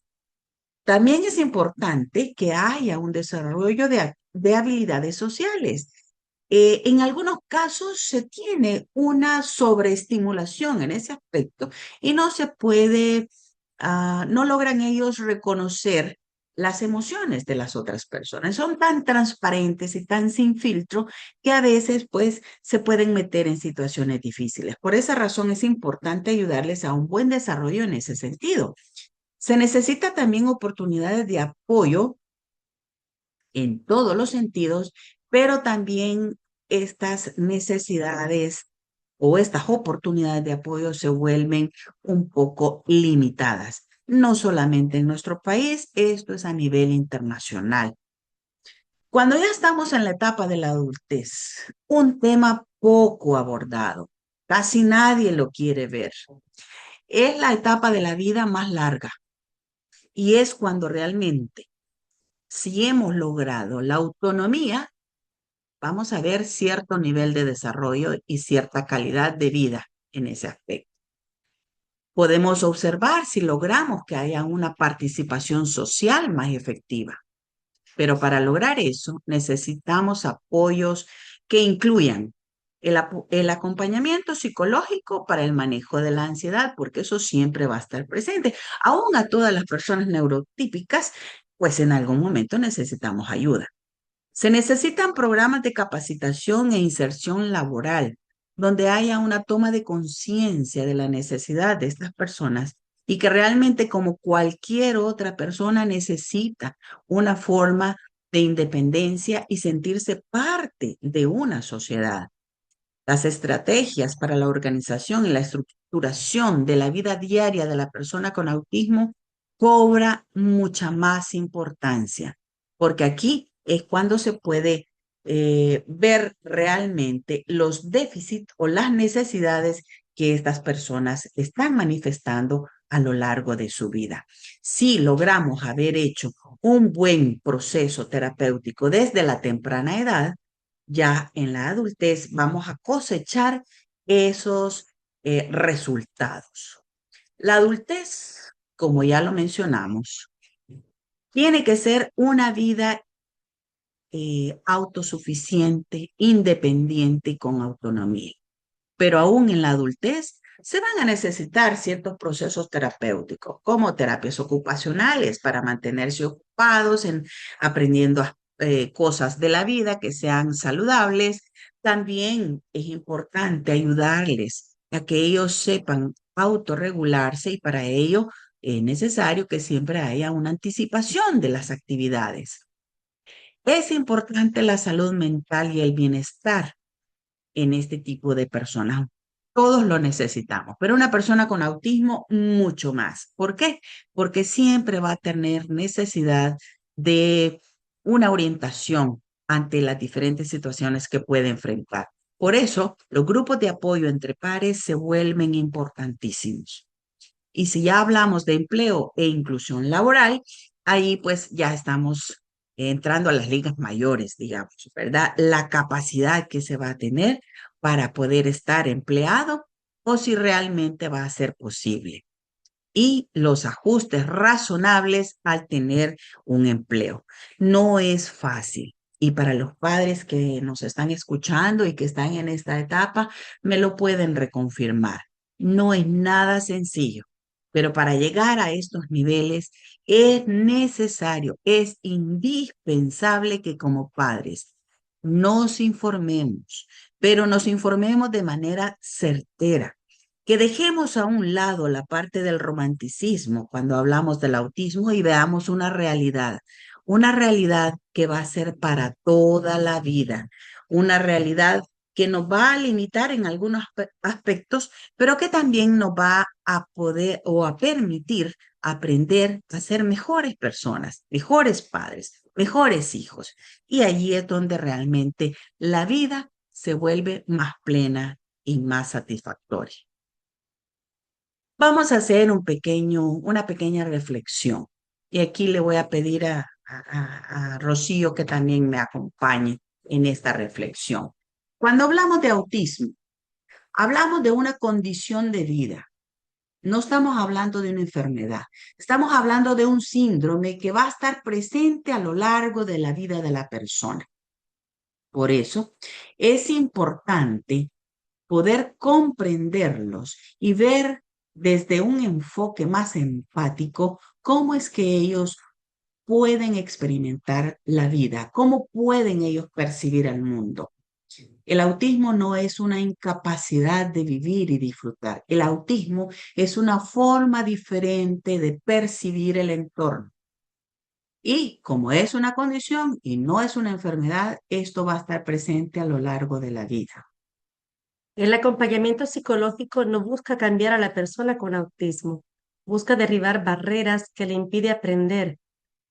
También es importante que haya un desarrollo de habilidades sociales. En algunos casos se tiene una sobreestimulación en ese aspecto y no se puede, no logran ellos reconocer las emociones de las otras personas. Son tan transparentes y tan sin filtro que a veces pues se pueden meter en situaciones difíciles. Por esa razón es importante ayudarles a un buen desarrollo en ese sentido. Se necesita también oportunidades de apoyo en todos los sentidos, pero también estas necesidades o estas oportunidades de apoyo se vuelven un poco limitadas. No solamente en nuestro país, esto es a nivel internacional. Cuando ya estamos en la etapa de la adultez, un tema poco abordado, casi nadie lo quiere ver, es la etapa de la vida más larga y es cuando realmente, si hemos logrado la autonomía, vamos a ver cierto nivel de desarrollo y cierta calidad de vida en ese aspecto. Podemos observar si logramos que haya una participación social más efectiva, pero para lograr eso necesitamos apoyos que incluyan el acompañamiento psicológico para el manejo de la ansiedad, porque eso siempre va a estar presente. Aún a todas las personas neurotípicas, pues en algún momento necesitamos ayuda. Se necesitan programas de capacitación e inserción laboral, donde haya una toma de conciencia de la necesidad de estas personas y que realmente como cualquier otra persona necesita una forma de independencia y sentirse parte de una sociedad. Las estrategias para la organización y la estructuración de la vida diaria de la persona con autismo cobra mucha más importancia, porque aquí es cuando se puede ver realmente los déficits o las necesidades que estas personas están manifestando a lo largo de su vida. Si logramos haber hecho un buen proceso terapéutico desde la temprana edad, ya en la adultez vamos a cosechar esos resultados. La adultez, como ya lo mencionamos, tiene que ser una vida autosuficiente, independiente y con autonomía. Pero aún en la adultez se van a necesitar ciertos procesos terapéuticos, como terapias ocupacionales para mantenerse ocupados en aprendiendo cosas de la vida que sean saludables. También es importante ayudarles a que ellos sepan autorregularse y para ello es necesario que siempre haya una anticipación de las actividades. Es importante la salud mental y el bienestar en este tipo de personas. Todos lo necesitamos, pero una persona con autismo mucho más. ¿Por qué? Porque siempre va a tener necesidad de una orientación ante las diferentes situaciones que puede enfrentar. Por eso, los grupos de apoyo entre pares se vuelven importantísimos. Y si ya hablamos de empleo e inclusión laboral, ahí pues ya estamos entrando a las ligas mayores, digamos, ¿verdad? La capacidad que se va a tener para poder estar empleado o si realmente va a ser posible y los ajustes razonables al tener un empleo. No es fácil. Y para los padres que nos están escuchando y que están en esta etapa, me lo pueden reconfirmar. No es nada sencillo, pero para llegar a estos niveles es necesario, es indispensable que como padres nos informemos, pero nos informemos de manera certera, que dejemos a un lado la parte del romanticismo cuando hablamos del autismo y veamos una realidad que va a ser para toda la vida, una realidad que nos va a limitar en algunos aspectos, pero que también nos va a poder o a permitir aprender a ser mejores personas, mejores padres, mejores hijos. Y allí es donde realmente la vida se vuelve más plena y más satisfactoria. Vamos a hacer una pequeña reflexión. Y aquí le voy a pedir a Rocío que también me acompañe en esta reflexión. Cuando hablamos de autismo, hablamos de una condición de vida. No estamos hablando de una enfermedad. Estamos hablando de un síndrome que va a estar presente a lo largo de la vida de la persona. Por eso es importante poder comprenderlos y ver desde un enfoque más empático cómo es que ellos pueden experimentar la vida, cómo pueden ellos percibir el mundo. El autismo no es una incapacidad de vivir y disfrutar. El autismo es una forma diferente de percibir el entorno. Y como es una condición y no es una enfermedad, esto va a estar presente a lo largo de la vida. El acompañamiento psicológico no busca cambiar a la persona con autismo, busca derribar barreras que le impide aprender,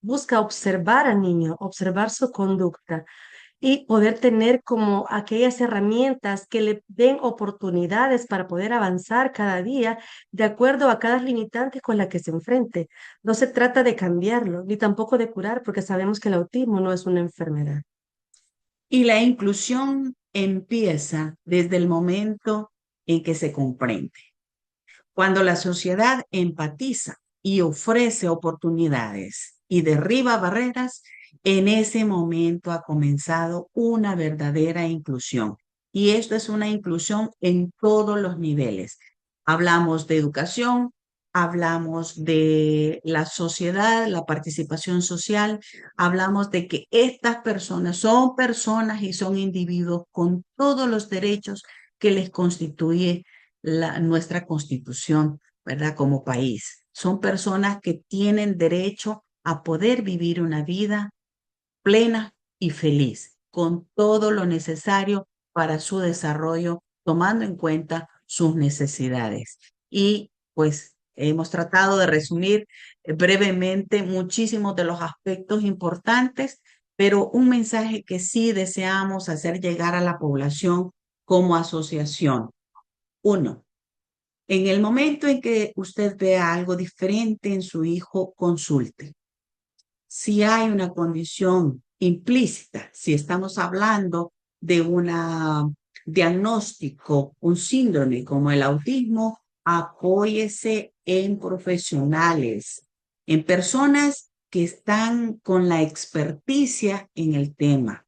busca observar al niño, observar su conducta y poder tener como aquellas herramientas que le den oportunidades para poder avanzar cada día de acuerdo a cada limitante con la que se enfrente. No se trata de cambiarlo, ni tampoco de curar, porque sabemos que el autismo no es una enfermedad. Y la inclusión empieza desde el momento en que se comprende. Cuando la sociedad empatiza y ofrece oportunidades y derriba barreras, en ese momento ha comenzado una verdadera inclusión. Y esto es una inclusión en todos los niveles. Hablamos de educación, hablamos de la sociedad, la participación social, hablamos de que estas personas son personas y son individuos con todos los derechos que les constituye nuestra constitución, ¿verdad? Como país. Son personas que tienen derecho a poder vivir una vida plena y feliz, con todo lo necesario para su desarrollo, tomando en cuenta sus necesidades. Y pues hemos tratado de resumir brevemente muchísimos de los aspectos importantes, pero un mensaje que sí deseamos hacer llegar a la población como asociación. Uno, en el momento en que usted vea algo diferente en su hijo, consulte. Si hay una condición implícita, si estamos hablando de un diagnóstico, un síndrome como el autismo, apóyese en profesionales, en personas que están con la experticia en el tema.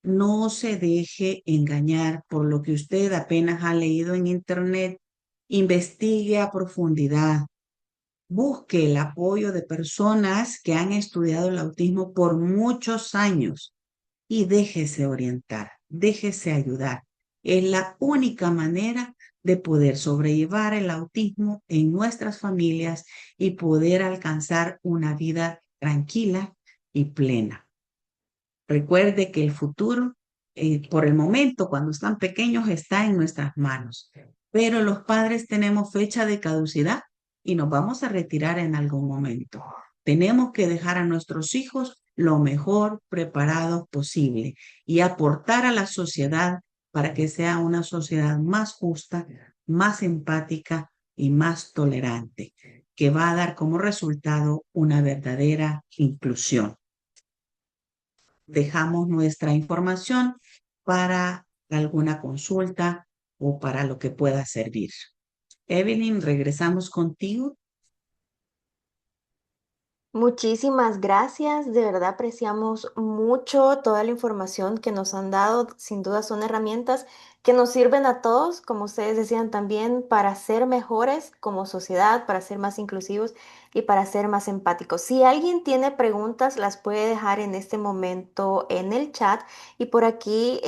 No se deje engañar por lo que usted apenas ha leído en internet. Investigue a profundidad. Busque el apoyo de personas que han estudiado el autismo por muchos años y déjese orientar, déjese ayudar. Es la única manera de poder sobrellevar el autismo en nuestras familias y poder alcanzar una vida tranquila y plena. Recuerde que el futuro, por el momento, cuando están pequeños, está en nuestras manos. Pero los padres tenemos fecha de caducidad y nos vamos a retirar en algún momento. Tenemos que dejar a nuestros hijos lo mejor preparados posible y aportar a la sociedad para que sea una sociedad más justa, más empática, y más tolerante, que va a dar como resultado una verdadera inclusión. Dejamos nuestra información para alguna consulta o para lo que pueda servir. Evelyn, regresamos contigo. Muchísimas gracias, de verdad apreciamos mucho toda la información que nos han dado. Sin duda son herramientas que nos sirven a todos, como ustedes decían también, para ser mejores como sociedad, para ser más inclusivos y para ser más empáticos. Si alguien tiene preguntas, las puede dejar en este momento en el chat. Y por aquí,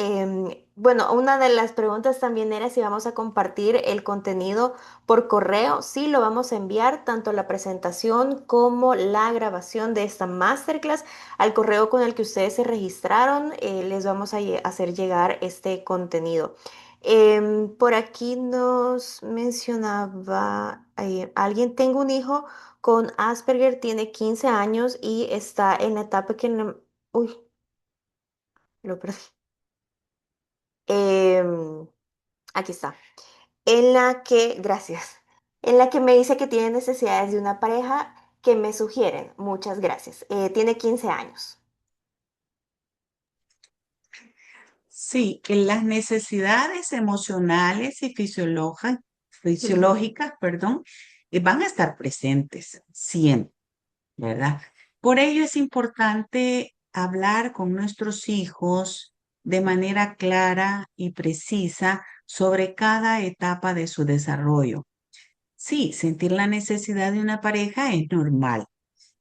bueno, una de las preguntas también era si vamos a compartir el contenido por correo. Sí, lo vamos a enviar tanto la presentación como la grabación de esta masterclass al correo con el que ustedes se registraron. Les vamos a hacer llegar este contenido. Por aquí nos mencionaba alguien, tengo un hijo con Asperger, tiene 15 años y está en la etapa que... Uy, lo perdí. Em, Aquí está. Gracias, en la que me dice que tiene necesidades de una pareja que me sugieren. Muchas gracias. Tiene 15 años. Sí, que las necesidades emocionales y fisiológicas, perdón, van a estar presentes siempre, ¿verdad? Por ello es importante hablar con nuestros hijos de manera clara y precisa sobre cada etapa de su desarrollo. Sí, sentir la necesidad de una pareja es normal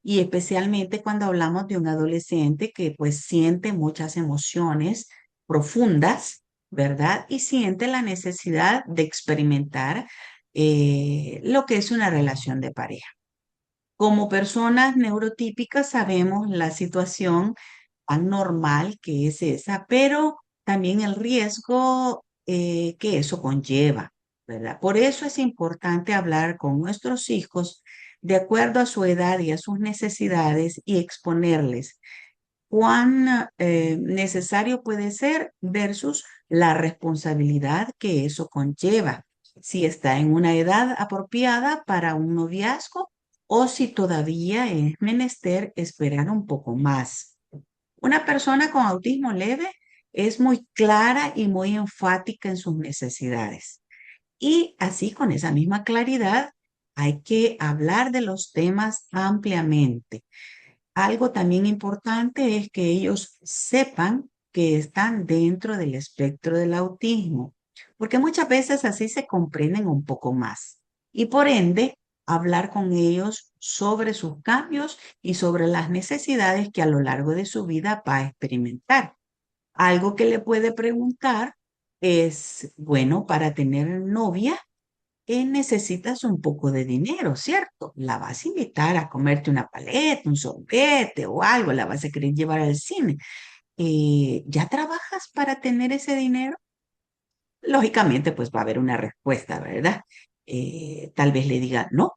y especialmente cuando hablamos de un adolescente que pues siente muchas emociones profundas, ¿verdad? Y siente la necesidad de experimentar lo que es una relación de pareja. Como personas neurotípicas sabemos la situación tan normal que es esa, pero también el riesgo que eso conlleva, ¿verdad? Por eso es importante hablar con nuestros hijos de acuerdo a su edad y a sus necesidades y exponerles cuán necesario puede ser versus la responsabilidad que eso conlleva. Si está en una edad apropiada para un noviazgo o si todavía es menester esperar un poco más. Una persona con autismo leve es muy clara y muy enfática en sus necesidades. Y así, con esa misma claridad, hay que hablar de los temas ampliamente. Algo también importante es que ellos sepan que están dentro del espectro del autismo, porque muchas veces así se comprenden un poco más. Y por ende, hablar con ellos sobre sus cambios y sobre las necesidades que a lo largo de su vida va a experimentar. Algo que le puede preguntar es, bueno, para tener novia, necesitas un poco de dinero, ¿cierto? La vas a invitar a comerte una paleta, un sorbete o algo, la vas a querer llevar al cine. ¿Ya trabajas para tener ese dinero? Lógicamente, pues va a haber una respuesta, ¿verdad? Tal vez le diga no.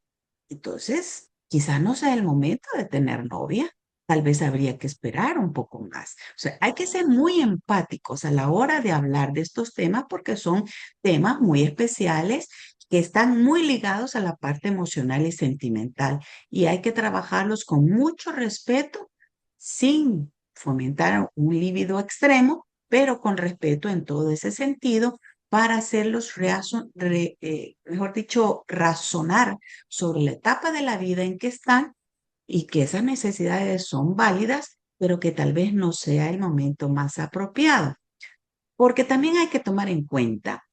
Entonces, quizás no sea el momento de tener novia. Tal vez habría que esperar un poco más. O sea, hay que ser muy empáticos a la hora de hablar de estos temas porque son temas muy especiales que están muy ligados a la parte emocional y sentimental y hay que trabajarlos con mucho respeto sin fomentar un líbido extremo, pero con respeto en todo ese sentido para hacerlos, mejor dicho, razonar sobre la etapa de la vida en que están y que esas necesidades son válidas, pero que tal vez no sea el momento más apropiado. Porque también hay que tomar en cuenta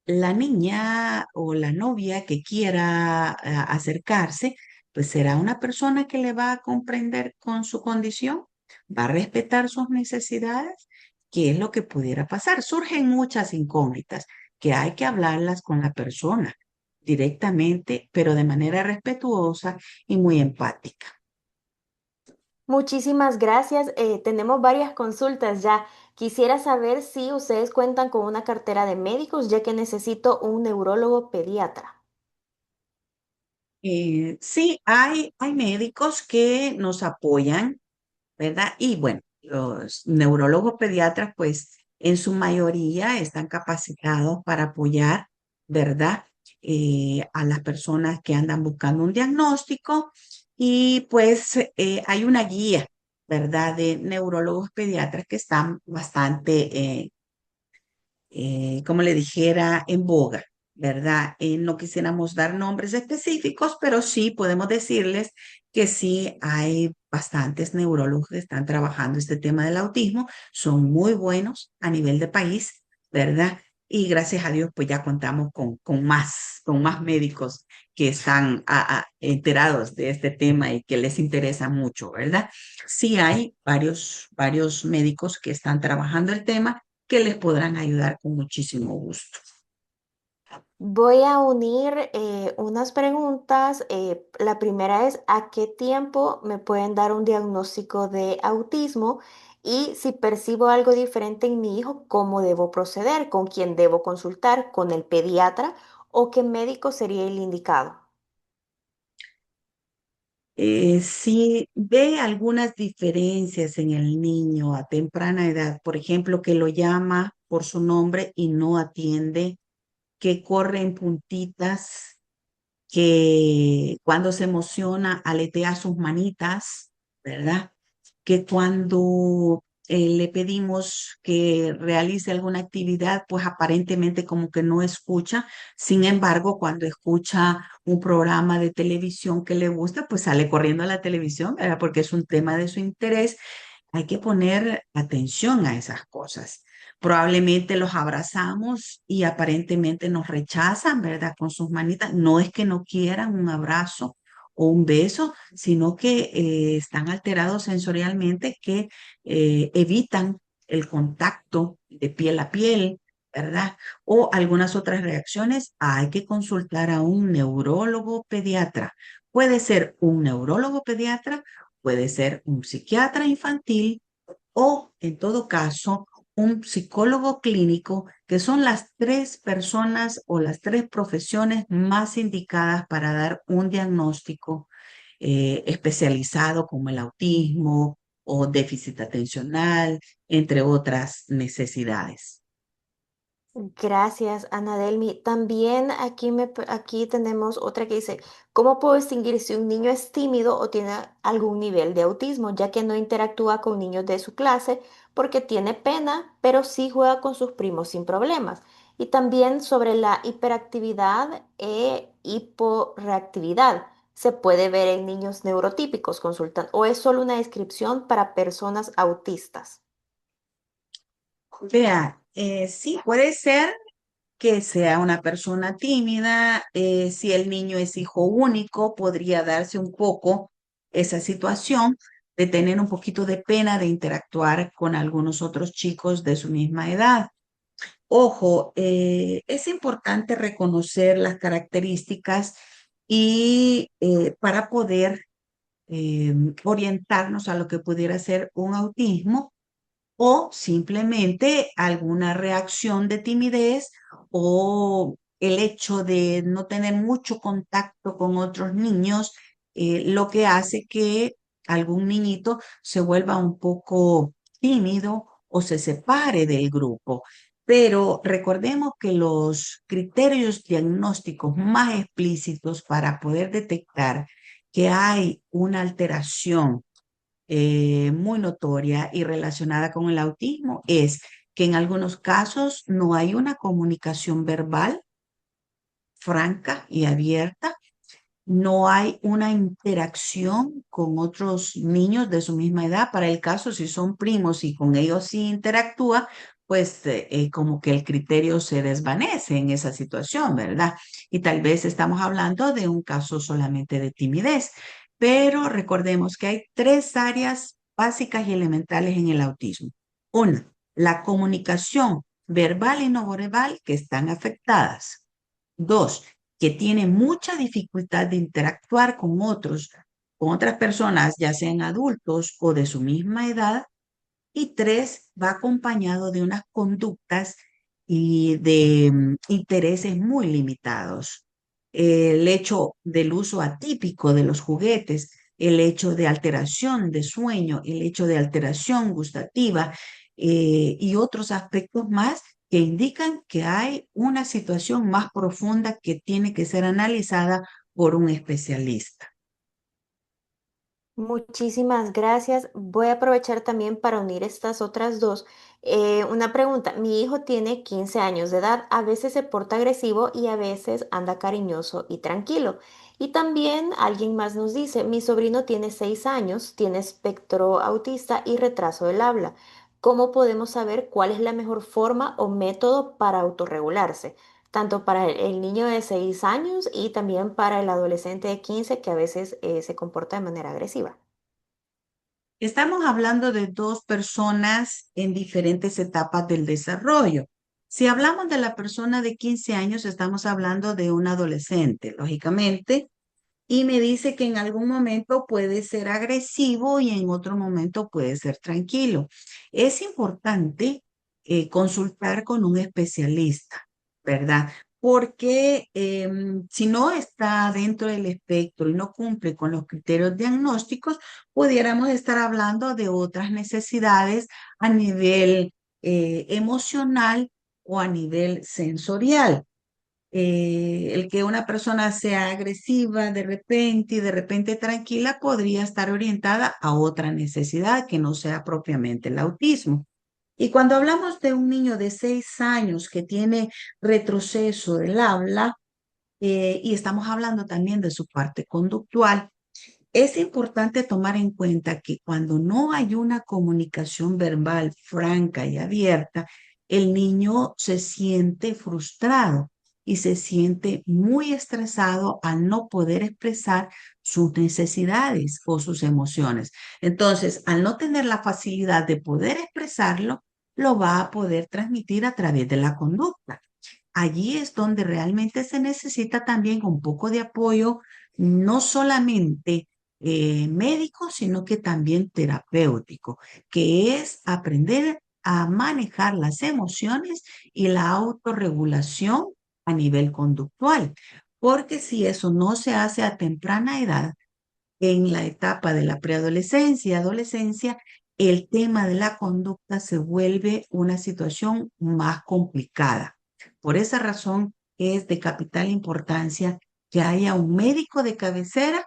la niña o la novia que quiera acercarse, pues será una persona que le va a comprender con su condición, va a respetar sus necesidades, qué es lo que pudiera pasar. Surgen muchas incógnitas que hay que hablarlas con la persona directamente, pero de manera respetuosa y muy empática. Muchísimas gracias. Tenemos varias consultas ya. Quisiera saber si ustedes cuentan con una cartera de médicos, ya que necesito un neurólogo pediatra. Sí, hay médicos que nos apoyan, ¿verdad? Y bueno, los neurólogos pediatras, pues en su mayoría están capacitados para apoyar, ¿verdad? a las personas que andan buscando un diagnóstico y pues hay una guía, ¿verdad? De neurólogos pediatras que están bastante como le dijera, en boga, ¿verdad? No quisiéramos dar nombres específicos, pero sí podemos decirles que sí hay bastantes neurólogos que están trabajando este tema del autismo, son muy buenos a nivel de país, ¿verdad? Y gracias a Dios, pues ya contamos con más médicos que están enterados de este tema y que les interesa mucho, ¿verdad? Sí hay varios médicos que están trabajando el tema que les podrán ayudar con muchísimo gusto. Voy a unir unas preguntas. La primera es, ¿a qué tiempo me pueden dar un diagnóstico de autismo? Y si percibo algo diferente en mi hijo, ¿cómo debo proceder? ¿Con quién debo consultar? ¿Con el pediatra? ¿O qué médico sería el indicado? Si ve algunas diferencias en el niño a temprana edad, por ejemplo, que lo llama por su nombre y no atiende, que corre en puntitas, que cuando se emociona aletea sus manitas, ¿verdad? Que cuando le pedimos que realice alguna actividad, pues aparentemente como que no escucha. Sin embargo, cuando escucha un programa de televisión que le gusta, pues sale corriendo a la televisión, ¿verdad? Porque es un tema de su interés. Hay que poner atención a esas cosas. Probablemente los abrazamos y aparentemente nos rechazan, ¿verdad? Con sus manitas. No es que no quieran un abrazo o un beso, sino que están alterados sensorialmente que evitan el contacto de piel a piel, ¿verdad? O algunas otras reacciones. Hay que consultar a un neurólogo pediatra. Puede ser un neurólogo pediatra, puede ser un psiquiatra infantil o, en todo caso, un psicólogo clínico, que son las tres personas o las tres profesiones más indicadas para dar un diagnóstico especializado como el autismo o déficit atencional, entre otras necesidades. Gracias, Ana Delmi. También aquí tenemos otra que dice, ¿cómo puedo distinguir si un niño es tímido o tiene algún nivel de autismo, ya que no interactúa con niños de su clase porque tiene pena, pero sí juega con sus primos sin problemas? Y también sobre la hiperactividad e hiporreactividad. ¿Se puede ver en niños neurotípicos? Consultan, ¿o es solo una descripción para personas autistas? Vea, sí, puede ser que sea una persona tímida. Si el niño es hijo único, podría darse un poco esa situación de tener un poquito de pena de interactuar con algunos otros chicos de su misma edad. Ojo, es importante reconocer las características y para poder orientarnos a lo que pudiera ser un autismo o simplemente alguna reacción de timidez o el hecho de no tener mucho contacto con otros niños, lo que hace que algún niñito se vuelva un poco tímido o se separe del grupo. Pero recordemos que los criterios diagnósticos más explícitos para poder detectar que hay una alteración muy notoria y relacionada con el autismo es que en algunos casos no hay una comunicación verbal franca y abierta, no hay una interacción con otros niños de su misma edad. Para el caso, si son primos y con ellos sí interactúa, pues como que el criterio se desvanece en esa situación, ¿verdad? Y tal vez estamos hablando de un caso solamente de timidez, pero recordemos que hay tres áreas básicas y elementales en el autismo. Una, la comunicación verbal y no verbal que están afectadas. Dos, que tiene mucha dificultad de interactuar con otras personas, ya sean adultos o de su misma edad. Y tres, va acompañado de unas conductas y de intereses muy limitados. El hecho del uso atípico de los juguetes, el hecho de alteración de sueño, el hecho de alteración gustativa y otros aspectos más que indican que hay una situación más profunda que tiene que ser analizada por un especialista. Muchísimas gracias. Voy a aprovechar también para unir estas otras dos. Una pregunta. Mi hijo tiene 15 años de edad. A veces se porta agresivo y a veces anda cariñoso y tranquilo. Y también alguien más nos dice, mi sobrino tiene 6 años, tiene espectro autista y retraso del habla. ¿Cómo podemos saber cuál es la mejor forma o método para autorregularse? Tanto para el niño de 6 años y también para el adolescente de 15 que a veces se comporta de manera agresiva. Estamos hablando de dos personas en diferentes etapas del desarrollo. Si hablamos de la persona de 15 años, estamos hablando de un adolescente, lógicamente, y me dice que en algún momento puede ser agresivo y en otro momento puede ser tranquilo. Es importante consultar con un especialista, ¿verdad? Porque si no está dentro del espectro y no cumple con los criterios diagnósticos, pudiéramos estar hablando de otras necesidades a nivel emocional o a nivel sensorial. El que una persona sea agresiva de repente y de repente tranquila podría estar orientada a otra necesidad que no sea propiamente el autismo. Y cuando hablamos de un niño de 6 años que tiene retroceso del habla, y estamos hablando también de su parte conductual, es importante tomar en cuenta que cuando no hay una comunicación verbal franca y abierta, el niño se siente frustrado y se siente muy estresado al no poder expresar sus necesidades o sus emociones. Entonces, al no tener la facilidad de poder expresarlo, lo va a poder transmitir a través de la conducta. Allí es donde realmente se necesita también un poco de apoyo, no solamente médico, sino que también terapéutico, que es aprender a manejar las emociones y la autorregulación a nivel conductual. Porque si eso no se hace a temprana edad, en la etapa de la preadolescencia y adolescencia, el tema de la conducta se vuelve una situación más complicada. Por esa razón es de capital importancia que haya un médico de cabecera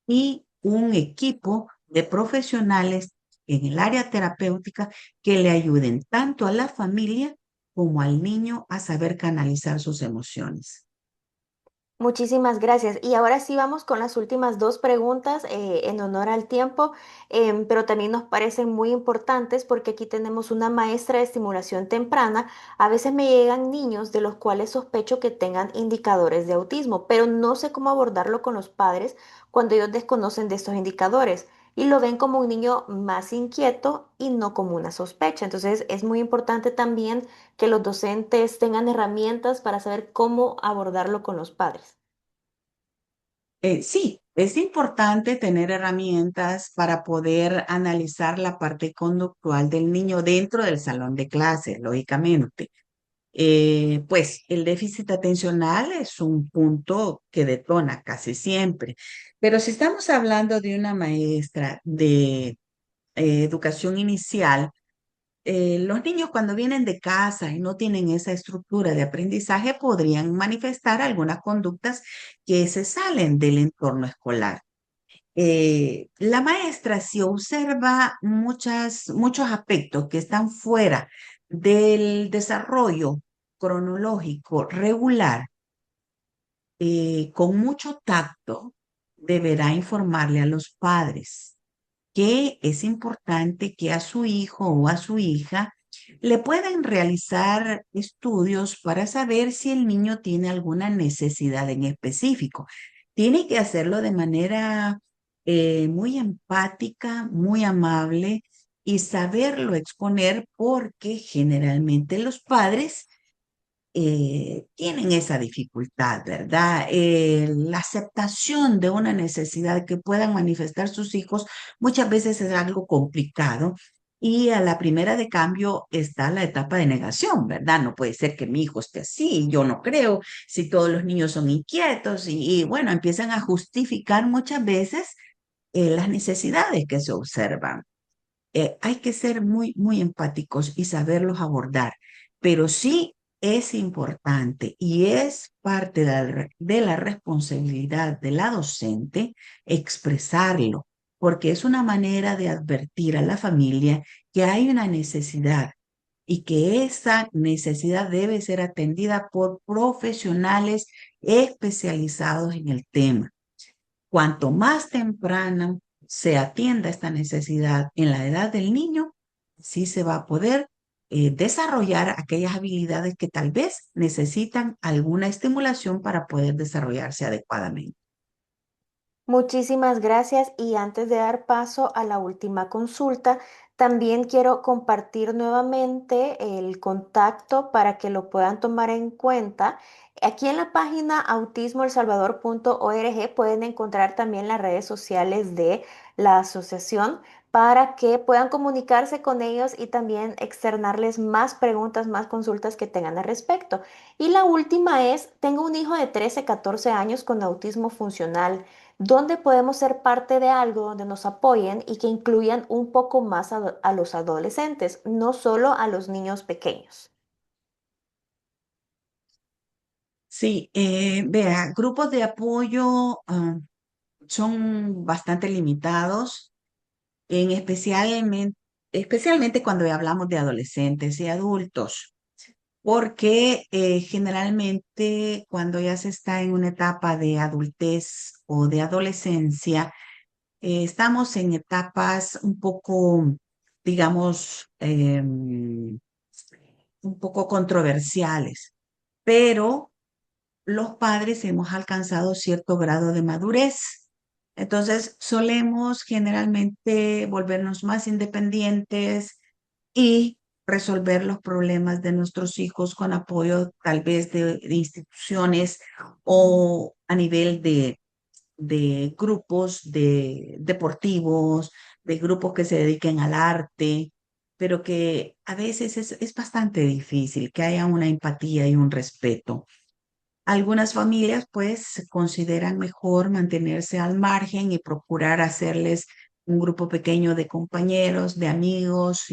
y un equipo de profesionales en el área terapéutica que le ayuden tanto a la familia como al niño a saber canalizar sus emociones. Muchísimas gracias. Y ahora sí vamos con las últimas dos preguntas en honor al tiempo, pero también nos parecen muy importantes porque aquí tenemos una maestra de estimulación temprana. A veces me llegan niños de los cuales sospecho que tengan indicadores de autismo, pero no sé cómo abordarlo con los padres cuando ellos desconocen de estos indicadores y lo ven como un niño más inquieto y no como una sospecha. Entonces es muy importante también que los docentes tengan herramientas para saber cómo abordarlo con los padres. Sí, es importante tener herramientas para poder analizar la parte conductual del niño dentro del salón de clases, lógicamente. Pues el déficit atencional es un punto que detona casi siempre, pero si estamos hablando de una maestra de educación inicial, los niños cuando vienen de casa y no tienen esa estructura de aprendizaje podrían manifestar algunas conductas que se salen del entorno escolar. La maestra, si observa muchos aspectos que están fuera del desarrollo cronológico regular, con mucho tacto, deberá informarle a los padres que es importante que a su hijo o a su hija le puedan realizar estudios para saber si el niño tiene alguna necesidad en específico. Tiene que hacerlo de manera muy empática, muy amable y saberlo exponer porque generalmente los padres tienen esa dificultad, ¿verdad? La aceptación de una necesidad que puedan manifestar sus hijos muchas veces es algo complicado y a la primera de cambio está la etapa de negación, ¿verdad? No puede ser que mi hijo esté así, yo no creo, si todos los niños son inquietos y bueno, empiezan a justificar muchas veces las necesidades que se observan. Hay que ser muy empáticos y saberlos abordar. pero sí es importante y es parte de la responsabilidad de la docente expresarlo, porque es una manera de advertir a la familia que hay una necesidad y que esa necesidad debe ser atendida por profesionales especializados en el tema. Cuanto más temprano se atienda esta necesidad en la edad del niño, sí se va a poder desarrollar aquellas habilidades que tal vez necesitan alguna estimulación para poder desarrollarse adecuadamente. Muchísimas gracias y antes de dar paso a la última consulta, también quiero compartir nuevamente el contacto para que lo puedan tomar en cuenta. Aquí en la página autismoelsalvador.org pueden encontrar también las redes sociales de la asociación para que puedan comunicarse con ellos y también externarles más preguntas, más consultas que tengan al respecto. Y la última es, tengo un hijo de 13, 14 años con autismo funcional. ¿Dónde podemos ser parte de algo donde nos apoyen y que incluyan un poco más a los adolescentes, no solo a los niños pequeños? Sí, vea, grupos de apoyo son bastante limitados, especialmente cuando hablamos de adolescentes y adultos, porque generalmente cuando ya se está en una etapa de adultez o de adolescencia, estamos en etapas un poco, digamos, un poco controversiales, pero los padres hemos alcanzado cierto grado de madurez. Entonces, solemos generalmente volvernos más independientes y resolver los problemas de nuestros hijos con apoyo tal vez de instituciones o a nivel de grupos de deportivos, de grupos que se dediquen al arte, pero que a veces es bastante difícil que haya una empatía y un respeto. Algunas familias pues consideran mejor mantenerse al margen y procurar hacerles un grupo pequeño de compañeros, de amigos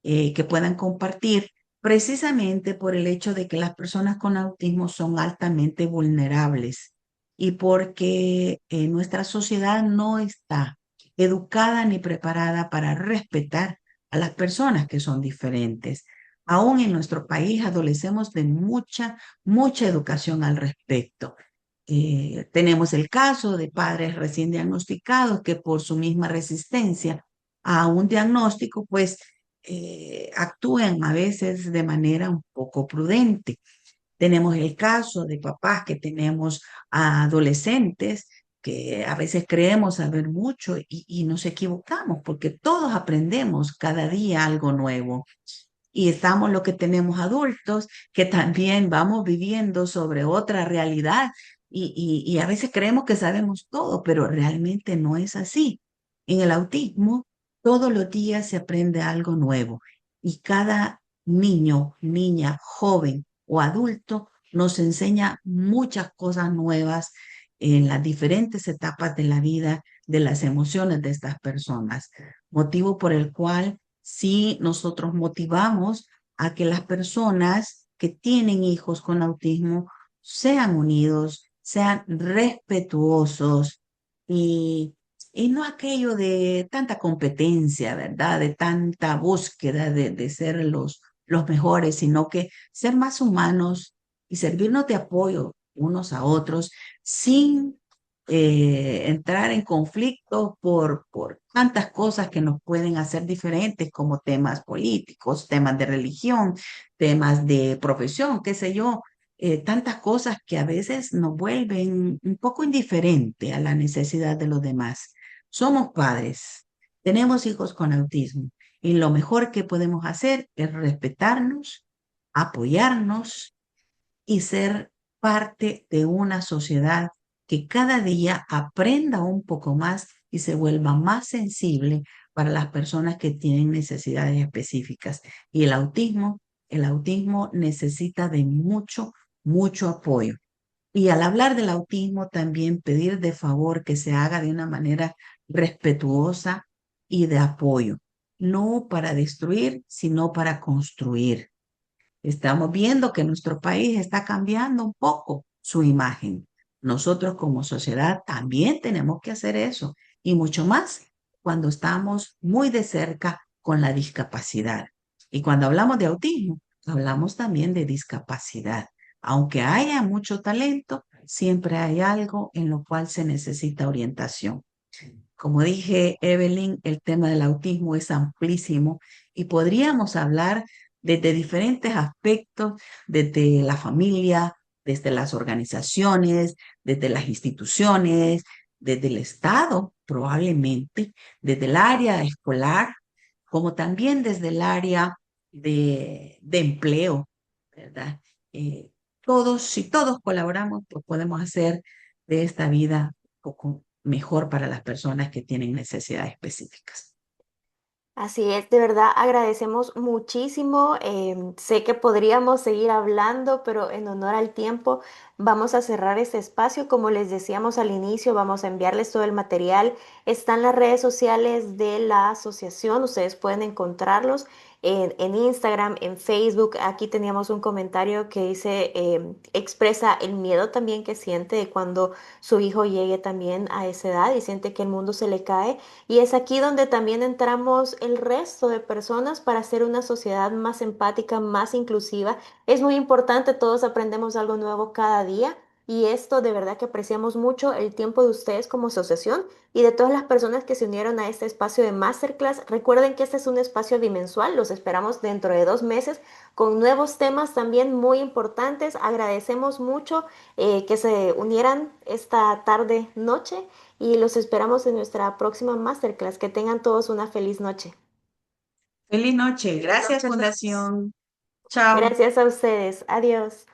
que puedan compartir, precisamente por el hecho de que las personas con autismo son altamente vulnerables y porque nuestra sociedad no está educada ni preparada para respetar a las personas que son diferentes. Aún en nuestro país adolecemos de mucha educación al respecto. Tenemos el caso de padres recién diagnosticados que por su misma resistencia a un diagnóstico, pues actúan a veces de manera un poco prudente. Tenemos el caso de papás que tenemos a adolescentes que a veces creemos saber mucho y nos equivocamos porque todos aprendemos cada día algo nuevo. Y estamos lo que tenemos adultos que también vamos viviendo sobre otra realidad y a veces creemos que sabemos todo, pero realmente no es así. En el autismo, todos los días se aprende algo nuevo y cada niño, niña, joven o adulto nos enseña muchas cosas nuevas en las diferentes etapas de la vida, de las emociones de estas personas, motivo por el cual si nosotros motivamos a que las personas que tienen hijos con autismo sean unidos, sean respetuosos y, y no aquello de tanta competencia, ¿verdad? De tanta búsqueda de ser los mejores, sino que ser más humanos y servirnos de apoyo unos a otros sin entrar en conflicto por tantas cosas que nos pueden hacer diferentes, como temas políticos, temas de religión, temas de profesión, qué sé yo, tantas cosas que a veces nos vuelven un poco indiferente a la necesidad de los demás. Somos padres, tenemos hijos con autismo y lo mejor que podemos hacer es respetarnos, apoyarnos y ser parte de una sociedad que cada día aprenda un poco más y se vuelva más sensible para las personas que tienen necesidades específicas. Y el autismo necesita de mucho apoyo. Y al hablar del autismo, también pedir de favor que se haga de una manera respetuosa y de apoyo, no para destruir, sino para construir. Estamos viendo que nuestro país está cambiando un poco su imagen. Nosotros como sociedad también tenemos que hacer eso y mucho más cuando estamos muy de cerca con la discapacidad. Y cuando hablamos de autismo, hablamos también de discapacidad. Aunque haya mucho talento, siempre hay algo en lo cual se necesita orientación. Como dije, Evelyn, el tema del autismo es amplísimo y podríamos hablar desde diferentes aspectos, desde la familia, desde las organizaciones, desde las instituciones, desde el Estado, probablemente, desde el área escolar, como también desde el área de empleo, ¿verdad? Eh, si todos colaboramos, pues podemos hacer de esta vida un poco mejor para las personas que tienen necesidades específicas. Así es, de verdad agradecemos muchísimo. Sé que podríamos seguir hablando, pero en honor al tiempo vamos a cerrar este espacio. Como les decíamos al inicio, vamos a enviarles todo el material. Están las redes sociales de la asociación, ustedes pueden encontrarlos en Instagram, en Facebook. Aquí teníamos un comentario que dice, expresa el miedo también que siente de cuando su hijo llegue también a esa edad y siente que el mundo se le cae. Y es aquí donde también entramos el resto de personas para hacer una sociedad más empática, más inclusiva. Es muy importante, todos aprendemos algo nuevo cada día y esto de verdad que apreciamos mucho el tiempo de ustedes como asociación y de todas las personas que se unieron a este espacio de Masterclass. Recuerden que este es un espacio bimensual, los esperamos dentro de 2 meses con nuevos temas también muy importantes. Agradecemos mucho que se unieran esta tarde, noche y los esperamos en nuestra próxima masterclass. Que tengan todos una feliz noche. Feliz noche. Gracias, Fundación. Chao. Gracias a ustedes. Adiós.